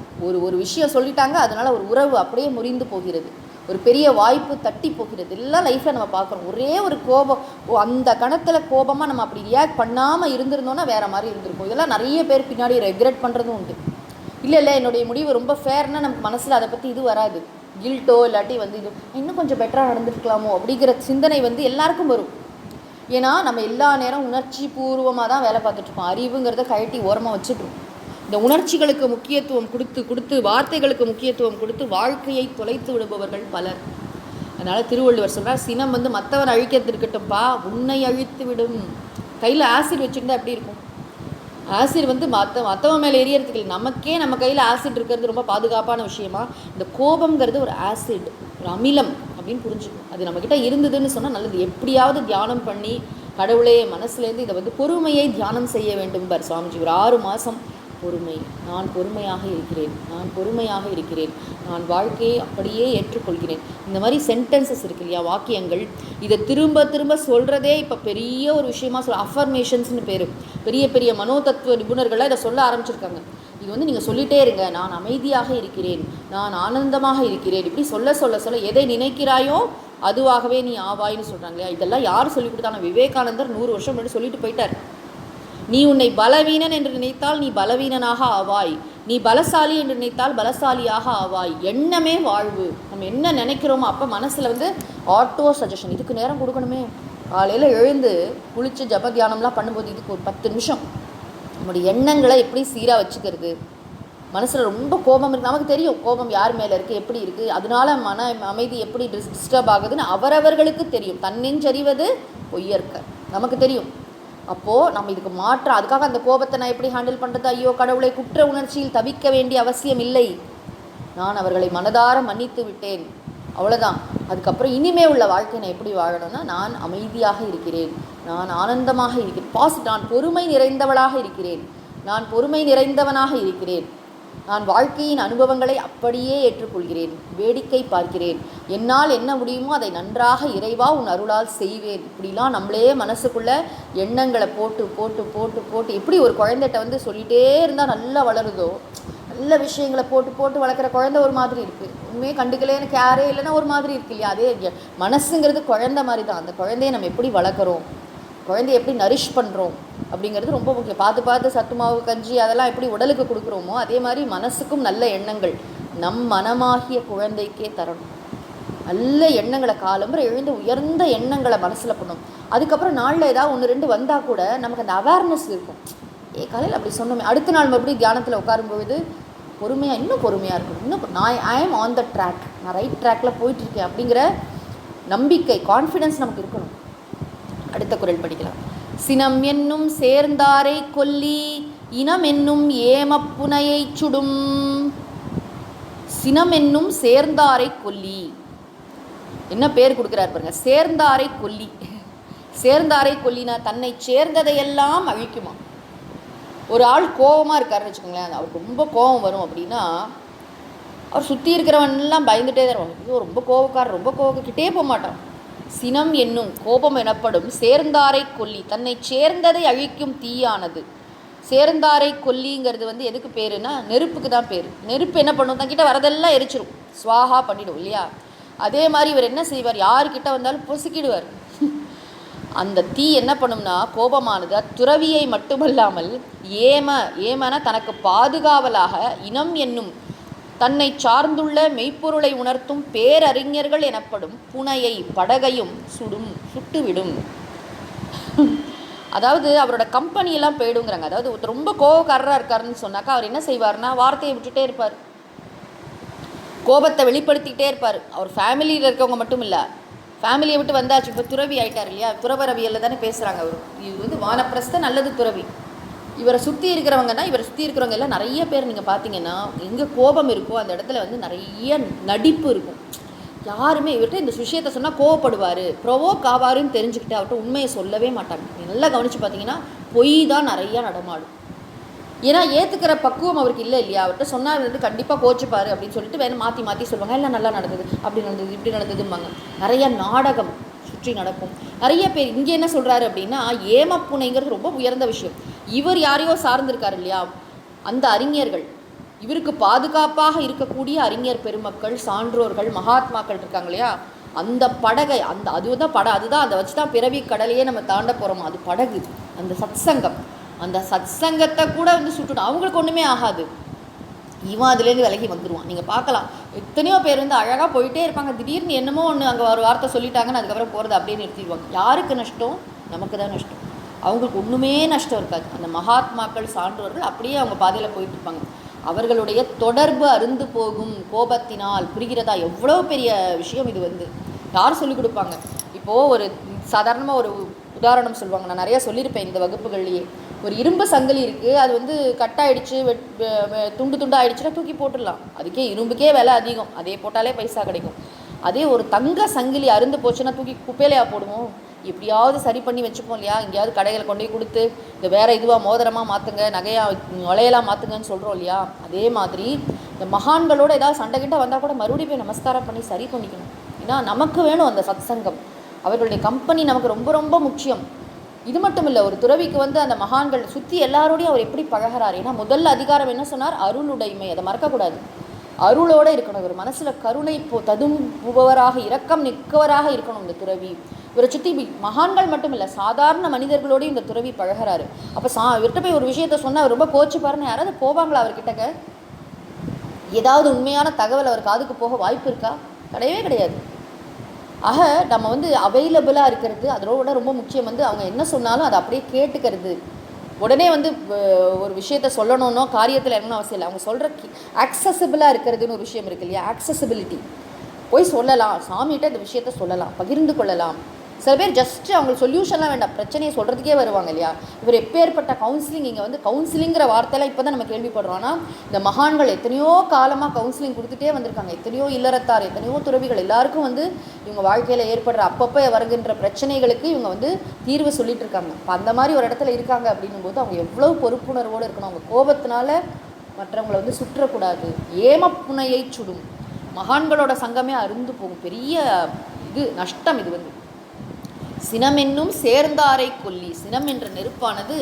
[SPEAKER 1] ஒரு விஷயம் சொல்லிட்டாங்க, அதனால் ஒரு உறவு அப்படியே முறிந்து போகிறது. ஒரு பெரிய வாய்ப்பு தட்டி போகிறது. எல்லாம் லைஃப்பில் நம்ம பார்க்குறோம். ஒரே ஒரு கோபம், அந்த கணத்தில் கோபமாக நம்ம அப்படி ரியாக்ட் பண்ணாமல் இருந்திருந்தோன்னா வேறு மாதிரி இருந்திருக்கும். இதெல்லாம் நிறைய பேர் பின்னாடி ரெக்ரெட் பண்ணுறதும் உண்டு. இல்லை என்னுடைய முடிவு ரொம்ப ஃபேர்னால் நமக்கு மனசில் அதை பற்றி இது வராது, கில்ட்டோ இல்லாட்டி வந்து இது இன்னும் கொஞ்சம் பெட்டராக நடந்துருக்கலாமோ அப்படிங்கிற சிந்தனை வந்து எல்லாருக்கும் வரும். ஏன்னா நம்ம எல்லா நேரம் உணர்ச்சி பூர்வமாக தான் வேலை பார்த்துட்ருக்கோம். அறிவுங்கிறத கழட்டி ஓரமாக வச்சுட்ருக்கோம். இந்த உணர்ச்சிகளுக்கு முக்கியத்துவம் கொடுத்து வார்த்தைகளுக்கு முக்கியத்துவம் கொடுத்து வாழ்க்கையை தொலைத்து விடுபவர்கள் பலர். அதனால் திருவள்ளுவர் சொல்கிறார், சினம் வந்து மற்றவன் அழிக்கிறது இருக்கட்டும்ப்பா, உன்னை அழித்து விடும். கையில் ஆசிட் வச்சுருந்தா எப்படி இருக்கும்? ஆசிட் வந்து மற்றவன் மேலே எரியறதுக்கு இல்லை, நமக்கே நம்ம கையில் ஆசிட் இருக்கிறது ரொம்ப பாதுகாப்பான விஷயமா. இந்த கோபங்கிறது ஒரு ஆசிட், ஒரு அமிலம் அப்படின்னு புரிஞ்சுக்கணும். அது நம்மக்கிட்ட இருந்ததுன்னு சொன்னால் நல்லது. எப்படியாவது தியானம் பண்ணி கடவுளே மனசுலேருந்து இதை வந்து பொறுமையை தியானம் செய்ய வேண்டும் பார் சுவாமிஜி. ஒரு 6 மாதம் பொறுமை, நான் பொறுமையாக இருக்கிறேன், நான் வாழ்க்கையை அப்படியே ஏற்றுக்கொள்கிறேன். இந்த மாதிரி சென்டென்சஸ் இருக்கு இல்லையா, வாக்கியங்கள். இதை திரும்ப திரும்ப சொல்கிறதே இப்போ பெரிய ஒரு விஷயமா அஃபர்மேஷன்ஸ்னு பேர். பெரிய பெரிய மனோதத்துவ நிபுணர்கள்லாம் இதை சொல்ல ஆரம்பிச்சிருக்காங்க. இது வந்து நீங்கள் சொல்லிகிட்டே இருங்க, நான் அமைதியாக இருக்கிறேன், நான் ஆனந்தமாக இருக்கிறேன். இப்படி சொல்ல சொல்ல சொல்ல எதை நினைக்கிறாயோ அதுவாகவே நீ ஆவாயின்னு சொல்கிறாங்க இல்லையா. இதெல்லாம் யார் சொல்லிக் கொடுத்தாங்க? விவேகானந்தர் 100 வருஷம் முன்னாடி சொல்லிட்டு போயிட்டார். நீ உன்னை பலவீனன் என்று நினைத்தால் நீ பலவீனனாக ஆவாய், நீ பலசாலி என்று நினைத்தால் பலசாலியாக ஆவாய். எண்ணமே வாழ்வு. நம்ம என்ன நினைக்கிறோமோ அப்போ மனசில் வந்து ஆட்டோ சஜஷன். இதுக்கு நேரம் கொடுக்கணுமே, காலையில் எழுந்து குளித்து ஜப தியானம்லாம் பண்ணும்போது இதுக்கு ஒரு 10 நிமிஷம் நம்முடைய எண்ணங்களை எப்படி சீராக வச்சுக்கிறது. மனசில் ரொம்ப கோபம் இருக்குது, நமக்கு தெரியும் கோபம் யார் மேலே இருக்குது, எப்படி இருக்குது, அதனால மன அமைதி எப்படி டிஸ்டர்ப் ஆகுதுன்னு அவரவர்களுக்கு தெரியும். தன்னெஞ்சறிவது பொய்யற்க நமக்கு தெரியும். அப்போது நம்ம இதுக்கு மாற்றம், அதுக்காக அந்த கோபத்தை நான் எப்படி ஹேண்டில் பண்ணுறது? ஐயோ கடவுளை, குற்ற உணர்ச்சியில் தவிக்க வேண்டிய அவசியம் இல்லை, நான் அவர்களை மனதார மன்னித்து விட்டேன், அவ்வளோதான். அதுக்கப்புறம் இனிமே உள்ள வாழ்க்கை நான் எப்படி வாழணும்னா, நான் அமைதியாக இருக்கிறேன், நான் ஆனந்தமாக இருக்கிறேன், நான் பொறுமை நிறைந்தவளாக இருக்கிறேன், நான் பொறுமை நிறைந்தவனாக இருக்கிறேன், நான் வாழ்க்கையின் அனுபவங்களை அப்படியே ஏற்றுக்கொள்கிறேன், வேடிக்கை பார்க்கிறேன், என்னால் என்ன முடியுமோ அதை நன்றாக இறைவா உன் அருளால் செய்வேன். இப்படிலாம் நம்மளே மனசுக்குள்ளே எண்ணங்களை போட்டு போட்டு போட்டு போட்டு எப்படி ஒரு குழந்தைகிட்ட வந்து சொல்லிகிட்டே இருந்தால் நல்லா வளருதோ, நல்ல விஷயங்களை போட்டு போட்டு வளர்க்குற குழந்தை ஒரு மாதிரி இருக்குது, உண்மையே கண்டுக்கலேன்னு கேரே இல்லைன்னா ஒரு மாதிரி இருக்கு இல்லையா. அதே மனசுங்கிறது குழந்தை மாதிரி தான். அந்த குழந்தைய நம்ம எப்படி வளர்க்குறோம், குழந்தைய எப்படி நரிஷ் பண்ணுறோம் அப்படிங்கிறது ரொம்ப முக்கியம். பார்த்து சத்து மாவு கஞ்சி அதெல்லாம் எப்படி உடலுக்கு கொடுக்குறோமோ அதே மாதிரி மனசுக்கும் நல்ல எண்ணங்கள் நம் மனமாகிய குழந்தைக்கே தரணும். நல்ல எண்ணங்களை காலம்புற எழுந்து உயர்ந்த எண்ணங்களை மனசில் பண்ணணும். அதுக்கப்புறம் நாளில் ஏதாவது 1-2 வந்தால் கூட நமக்கு அந்த அவேர்னஸ் இருக்கும். காலையில் அப்படி சொன்னோமே, அடுத்த நாள் மறுபடியும் தியானத்தில் உட்காரும்பொழுது பொறுமையாக, இன்னும் பொறுமையாக இருக்கணும், இன்னும் ஐ ஆம் ஆன் த ட்ராக், நான் ரைட் ட்ராக்கில் போயிட்டுருக்கேன் அப்படிங்கிற நம்பிக்கை, கான்ஃபிடென்ஸ் நமக்கு இருக்கணும். அடுத்த குறள் படிக்கலாம். சினம் என்னும் சேர்ந்தாரை கொல்லி, இனம் என்னும் ஏமப்புனையை சுடும். சினம் என்னும் சேர்ந்தாரை கொல்லி, என்ன பேர் கொடுக்குறாரு பாருங்க, சேர்ந்தாரை கொல்லி. சேர்ந்தாரை கொல்லினா தன்னை சேர்ந்ததையெல்லாம் அழிக்குமா. ஒரு ஆள் கோபமாக இருக்காருன்னு வச்சுக்கோங்களேன், அவருக்கு ரொம்ப கோபம் வரும் அப்படின்னா அவர் சுற்றி இருக்கிறவன்லாம் பயந்துகிட்டே தான் வருவாங்க. ஐயோ ரொம்ப கோபக்காரர், ரொம்ப கோபக்கிட்டே போக மாட்டான். சினம் என்னும் கோபம் எனப்படும் சேர்ந்தாரை கொல்லி, தன்னை சேர்ந்ததை அழிக்கும் தீயானது. சேர்ந்தாரை கொல்லிங்கிறது வந்து எதுக்கு பேருன்னா நெருப்புக்கு தான் பேர். நெருப்பு என்ன பண்ணும், தங்கிட்ட வரதெல்லாம் எரிச்சிடும், ஸ்வாஹா பண்ணிடும் இல்லையா. அதே மாதிரி இவர் என்ன செய்வார், யாருக்கிட்ட வந்தாலும் பொசுக்கிடுவார். அந்த தீ என்ன பண்ணும்னா கோபமானது துறவியை மட்டுமல்லாமல் ஏமன தனக்கு பாதுகாவலாக இனம் என்னும் தன்னை சார்ந்துள்ள மெய்ப்பொருளை உணர்த்தும் பேரறிஞர்கள் எனப்படும் புனையை படகையும் சுட்டுவிடும். அதாவது அவரோட கம்பெனியெல்லாம் போயிடுங்கிறாங்க. அதாவது ரொம்ப கோபக்காரராக இருக்காருன்னு சொன்னாக்கா அவர் என்ன செய்வார்னா வார்த்தையை விட்டுட்டே இருப்பார், கோபத்தை வெளிப்படுத்திக்கிட்டே இருப்பார். அவர் ஃபேமிலியில் இருக்கவங்க மட்டும் இல்லை, ஃபேமிலியை விட்டு வந்தாச்சு, இப்போ துறவி ஆகிட்டார் இல்லையா, துறவரவியலில் தானே பேசுகிறாங்க. அவர் இது வந்து வானப்பிரஸ்த நல்லது துறவி. இவரை சுற்றி இருக்கிறவங்கன்னா, இவரை சுற்றி இருக்கிறவங்க எல்லாம் நிறைய பேர் நீங்கள் பார்த்தீங்கன்னா எங்கே கோபம் இருக்கோ அந்த இடத்துல வந்து நிறைய நடிப்பு இருக்கும். யாருமே இவர்கிட்ட இந்த விஷயத்தை சொன்னால் கோவப்படுவார், ப்ரொவோக் ஆவாருன்னு தெரிஞ்சுக்கிட்டு அவர்கிட்ட உண்மையை சொல்லவே மாட்டாங்க. நல்லா கவனித்து பார்த்தீங்கன்னா பொய் தான் நிறையா நடமாடும். ஏன்னா ஏற்றுக்கிற பக்குவம் அவருக்கு இல்லை இல்லையா. அவர்கிட்ட சொன்னால் வந்து கண்டிப்பாக கோச்சிப்பார் அப்படின்னு சொல்லிட்டு வேணும் மாற்றி சொல்லுவாங்க. எல்லாம் நல்லா நடந்தது, அப்படி நடந்தது, இப்படி நடந்ததும்பாங்க. நிறைய நாடகம் சுற்றி நடக்கும். நிறைய பேர் இங்கே என்ன சொல்கிறாரு அப்படின்னா ஏமப்புனைங்கிறது ரொம்ப உயர்ந்த விஷயம். இவர் யாரையோ சார்ந்திருக்காரு இல்லையா, அந்த அறிஞர்கள் இவருக்கு பாதுகாப்பாக இருக்கக்கூடிய அறிஞர் பெருமக்கள், சான்றோர்கள், மகாத்மாக்கள் இருக்காங்க இல்லையா, அந்த படகை அதுதான் அதை வச்சு தான் பிறவி கடலையே நம்ம தாண்ட போகிறோம். அது படகு, அந்த சத்சங்கம். அந்த சத்சங்கத்தை கூட வந்து சுட்டுடும், அவங்களுக்கு ஒன்றுமே ஆகாது. இவன் அதுலேருந்து விலகி வந்துடுவான். நீங்கள் பார்க்கலாம், எத்தனையோ பேர் வந்து அழகாக போயிட்டே இருப்பாங்க, திடீர்னு என்னமோ ஒன்று அங்கே ஒரு வார்த்தை சொல்லிட்டாங்கன்னு அதுக்கப்புறம் போகிறது அப்படியே நிறுத்திடுவாங்க. யாருக்கு நஷ்டம்? நமக்கு தான் நஷ்டம். அவங்களுக்கு ஒன்றுமே நஷ்டம் இருக்காது. அந்த மகாத்மாக்கள், சான்றோர்கள் அப்படியே அவங்க பாதையில் போயிட்டு இருப்பாங்க. அவர்களுடைய தொடர்பு அருந்து போகும் கோபத்தினால். புரிகிறதா? எவ்வளோ பெரிய விஷயம் இது. வந்து யார் சொல்லிக் கொடுப்பாங்க? இப்போது ஒரு சாதாரணமாக ஒரு உதாரணம் சொல்லுவாங்க, நான் நிறையா சொல்லியிருப்பேன் இந்த வகுப்புகள்லேயே. ஒரு இரும்பு சங்கிலி இருக்குது, அது வந்து கட்டாயிடுச்சு, துண்டு துண்டாகிடுச்சுன்னா தூக்கி போட்டுடலாம். அதுக்கே இரும்புக்கே விலை அதிகம், அதே போட்டாலே பைசா கிடைக்கும். அதே ஒரு தங்க சங்கிலி அருந்து போச்சுன்னா தூக்கி குப்பையிலையா போடுவோம்? எப்படியாவது சரி பண்ணி வச்சுப்போம் இல்லையா? எங்கேயாவது கடைகளை கொண்டு போய் கொடுத்து இந்த வேறு இதுவாக மோதிரமாக மாற்றுங்க, நகையாக வளையலாம் மாற்றுங்கன்னு சொல்கிறோம் இல்லையா? அதே மாதிரி இந்த மகான்களோட ஏதாவது சண்டை கிட்ட வந்தால் கூட மறுபடியும் போய் நமஸ்காரம் பண்ணி சரி பண்ணிக்கணும். ஏன்னா நமக்கு வேணும் அந்த சத்சங்கம். அவர்களுடைய கம்பெனி நமக்கு ரொம்ப ரொம்ப முக்கியம். இது மட்டும் இல்லை, ஒரு துறவிக்கு வந்து அந்த மகான்கள் சுற்றி எல்லாரோடையும் அவர் எப்படி பழகிறார்? ஏன்னா முதல்ல அதிகாரம் என்ன சொன்னார்? அருளுடைமை. அதை மறக்கக்கூடாது. அருளோடு இருக்கணும். ஒரு மனசில் கருணை ததும்புபவராக, இரக்கம் நிற்கவராக இருக்கணும் இந்த துறவி. இவரை சுற்றி மகான்கள் மட்டும் இல்லை, சாதாரண மனிதர்களோடையும் இந்த துறவி பழகிறாரு. அப்போ இவர்கிட்ட போய் ஒரு விஷயத்த சொன்னால் அவர் ரொம்ப கோச்சுப்பாருன்னு யாராவது போவாங்களா அவர்கிட்டக்க? ஏதாவது உண்மையான தகவல் அவர் காதுக்கு போக வாய்ப்பு இருக்கா? கிடையவே கிடையாது. ஆக நம்ம வந்து அவைலபிளாக இருக்கிறது, அதோட ரொம்ப முக்கியம் வந்து அவங்க என்ன சொன்னாலும் அதை அப்படியே கேட்டுக்கிறது. உடனே வந்து ஒரு விஷயத்த சொல்லணுன்னோ காரியத்தில் இறங்கணும் அவசியம் இல்லை. அவங்க சொல்கிற ஆக்சசிபிளாக இருக்கிறதுன்னு ஒரு விஷயம் இருக்குது இல்லையா? ஆக்சசிபிலிட்டி. போய் சொல்லலாம், சாமிகிட்ட இந்த விஷயத்த சொல்லலாம், பகிர்ந்து கொள்ளலாம். சில பேர் ஜஸ்ட்டு அவங்களுக்கு சொல்யூஷன்லாம் வேண்டாம், பிரச்சனையை சொல்கிறதுக்கே வருவாங்க இல்லையா? இவர் எப்பேற்பட்ட கவுன்சிலிங். இங்கே வந்து கவுன்சிலிங்கிற வார்த்தையெல்லாம் இப்போ தான் நம்ம கேள்விப்படுறோம். ஆனால் இந்த மகான்கள் எத்தனையோ காலமாக கவுன்சிலிங் கொடுத்துட்டே வந்திருக்காங்க. எத்தனையோ இல்லறத்தார், எத்தனையோ துறவிகள் எல்லாருக்கும் வந்து இவங்க வாழ்க்கையில் ஏற்படுற அப்பப்போ வருகின்ற பிரச்சனைகளுக்கு இவங்க வந்து தீர்வு சொல்லிட்டு இருக்காங்க. இப்போ அந்த மாதிரி ஒரு இடத்துல இருக்காங்க அப்படின்னும்போது அவங்க எவ்வளோ பொறுப்புணர்வோடு இருக்கணும். அவங்க கோபத்தினால மற்றவங்களை வந்து சுற்றக்கூடாது. ஏமப்புனையை சுடும். மகான்களோட சங்கமே அருந்து போகும். பெரிய இது நஷ்டம் இது. வந்து சினம் என்னும் சேர்ந்தாரை கொல்லி. சினம் என்ற நெருப்பானது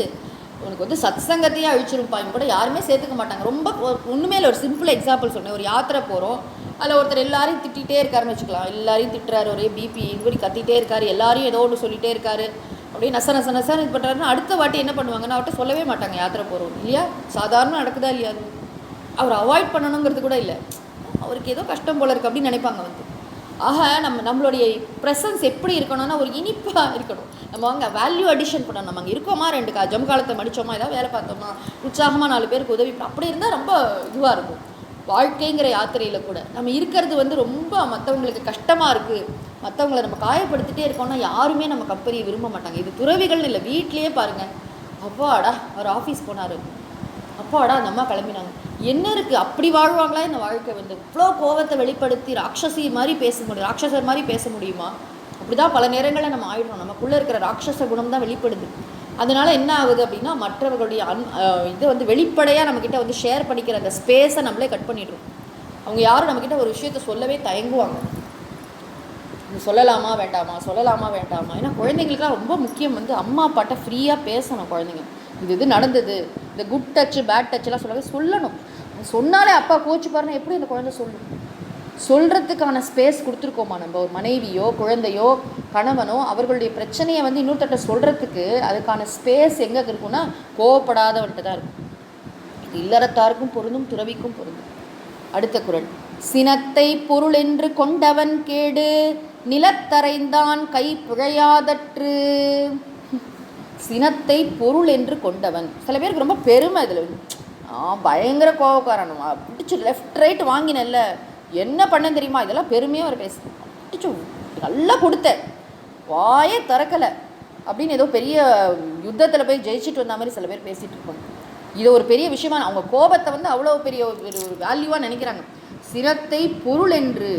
[SPEAKER 1] உனக்கு வந்து சத்சங்கத்தையே அழிச்சிருப்பாங்க கூட யாருமே சேர்த்துக்க மாட்டாங்க. ரொம்ப ஒன்றுமே இல்லை. ஒரு சிம்பிள் எக்ஸாம்பிள் சொன்னேன். ஒரு யாத்திரை போகிறோம், அதில் ஒருத்தர் எல்லாரையும் திட்டிகிட்டே இருக்காருன்னு வச்சுக்கலாம். எல்லாரையும் திட்டுறாரு, ஒரே பிபி இதுபடி கத்திகிட்டே இருக்காரு, எல்லாரையும் ஏதோ ஒன்று சொல்லிகிட்டே இருக்காரு, அப்படியே நசன்னு இது பண்ணுறாருன்னா அடுத்த வாட்டி என்ன பண்ணுவாங்கன்னா அவர்கிட்ட சொல்லவே மாட்டாங்க யாத்திரை போகிறோம் இல்லையா? சாதாரண நடக்குதா இல்லையா? அது அவர் அவாய்ட் பண்ணணுங்கிறது கூட இல்லை. அவருக்கு ஏதோ கஷ்டம் போல இருக்குது அப்படின்னு நினைப்பாங்க வந்து. ஆக நம்மளுடைய ப்ரெசன்ஸ் எப்படி இருக்கணும்னா ஒரு இனிப்பாக இருக்கணும். நம்ம அங்கே வேல்யூ அடிஷன் பண்ணணும். நம்ம அங்கே இருக்கோமா, 2 ஜம் காலத்தை மடித்தோமா, ஏதாவது வேலை பார்த்தோமா, உற்சாகமாக 4 பேருக்கு உதவி அப்படி இருந்தால் ரொம்ப இதுவாக இருக்கும். வாழ்க்கைங்கிற யாத்திரையில் கூட நம்ம இருக்கிறது வந்து ரொம்ப மற்றவங்களுக்கு கஷ்டமாக இருக்குது, மற்றவங்களை நம்ம காயப்படுத்திட்டே இருக்கோம்னா யாருமே நம்ம கம்பெனியை விரும்ப மாட்டாங்க. இது துறவிகள்னு இல்லை, வீட்லேயே பாருங்கள். அப்பாடா அவர் ஆஃபீஸ் போனார், அப்பாடா அந்த அம்மா கிளம்பினாங்க, என்ன இருக்குது? அப்படி வாழ்வாங்களா இந்த வாழ்க்கை? வந்து இவ்வளோ கோபத்தை வெளிப்படுத்தி ராட்சசி மாதிரி பேச முடியும், ராட்சசர் மாதிரி பேச முடியுமா? அப்படி தான் பல நேரங்களில் நம்ம ஆயிடுறோம். நமக்குள்ளே இருக்கிற ராட்சச குணம் தான் வெளிப்படுது. அதனால் என்ன ஆகுது அப்படின்னா மற்றவர்களுடைய இதை வந்து வெளிப்படையாக நம்மக்கிட்ட வந்து ஷேர் பண்ணிக்கிற அந்த ஸ்பேஸை நம்மளே கட் பண்ணிடுறோம். அவங்க யாரும் நம்மக்கிட்ட ஒரு விஷயத்த சொல்லவே தயங்குவாங்க. சொல்லலாமா வேண்டாமா, சொல்லலாமா வேண்டாமா? ஏன்னா குழந்தைங்களுக்குலாம் ரொம்ப முக்கியம் வந்து அம்மா அப்பாட்ட ஃப்ரீயாக பேசணும். குழந்தைங்க இது நடந்தது, இந்த குட் டச்சு பேட் டச்செல்லாம் சொல்லணும். சொன்னாலே அப்பா கோச்சு பாருன்னா எப்படி அந்த குழந்தை சொல்லும்? சொல்கிறதுக்கான ஸ்பேஸ் கொடுத்துருக்கோமா நம்ம? ஒரு மனைவியோ குழந்தையோ கணவனோ அவர்களுடைய பிரச்சனையை வந்து இன்னொருத்தட்ட சொல்கிறதுக்கு அதுக்கான ஸ்பேஸ் எங்கே இருக்குன்னா கோவப்படாதவன்ட்டு தான் இருக்கும். இது இல்லறத்தாருக்கும் பொருந்தும், துறவிக்கும் பொருந்தும். அடுத்த குறள். சினத்தை பொருள் என்று கொண்டவன் கேடு, நிலத்தரைந்தான் கை பிழையாதற்று. சினத்தை பொருள் என்று கொண்டவன். சில பேருக்கு ரொம்ப பெருமை இதில். பயங்கர கோவக்காரன், பிடிச்சி லெஃப்ட் ரைட் வாங்கினல்ல, என்ன பண்ண தெரியுமா, இதெல்லாம் பெருமையாக அவர் பேச பிடிச்சி நல்லா கொடுத்தேன், வாயே திறக்கலை அப்படின்னு ஏதோ பெரிய யுத்தத்தில் போய் ஜெயிச்சுட்டு வந்த மாதிரி சில பேர் பேசிகிட்டு இருப்பாங்க. இது ஒரு பெரிய விஷயமா அவங்க கோபத்தை வந்து அவ்வளோ பெரிய ஒரு வேல்யூவாக நினைக்கிறாங்க. சினத்தை பொருள் என்று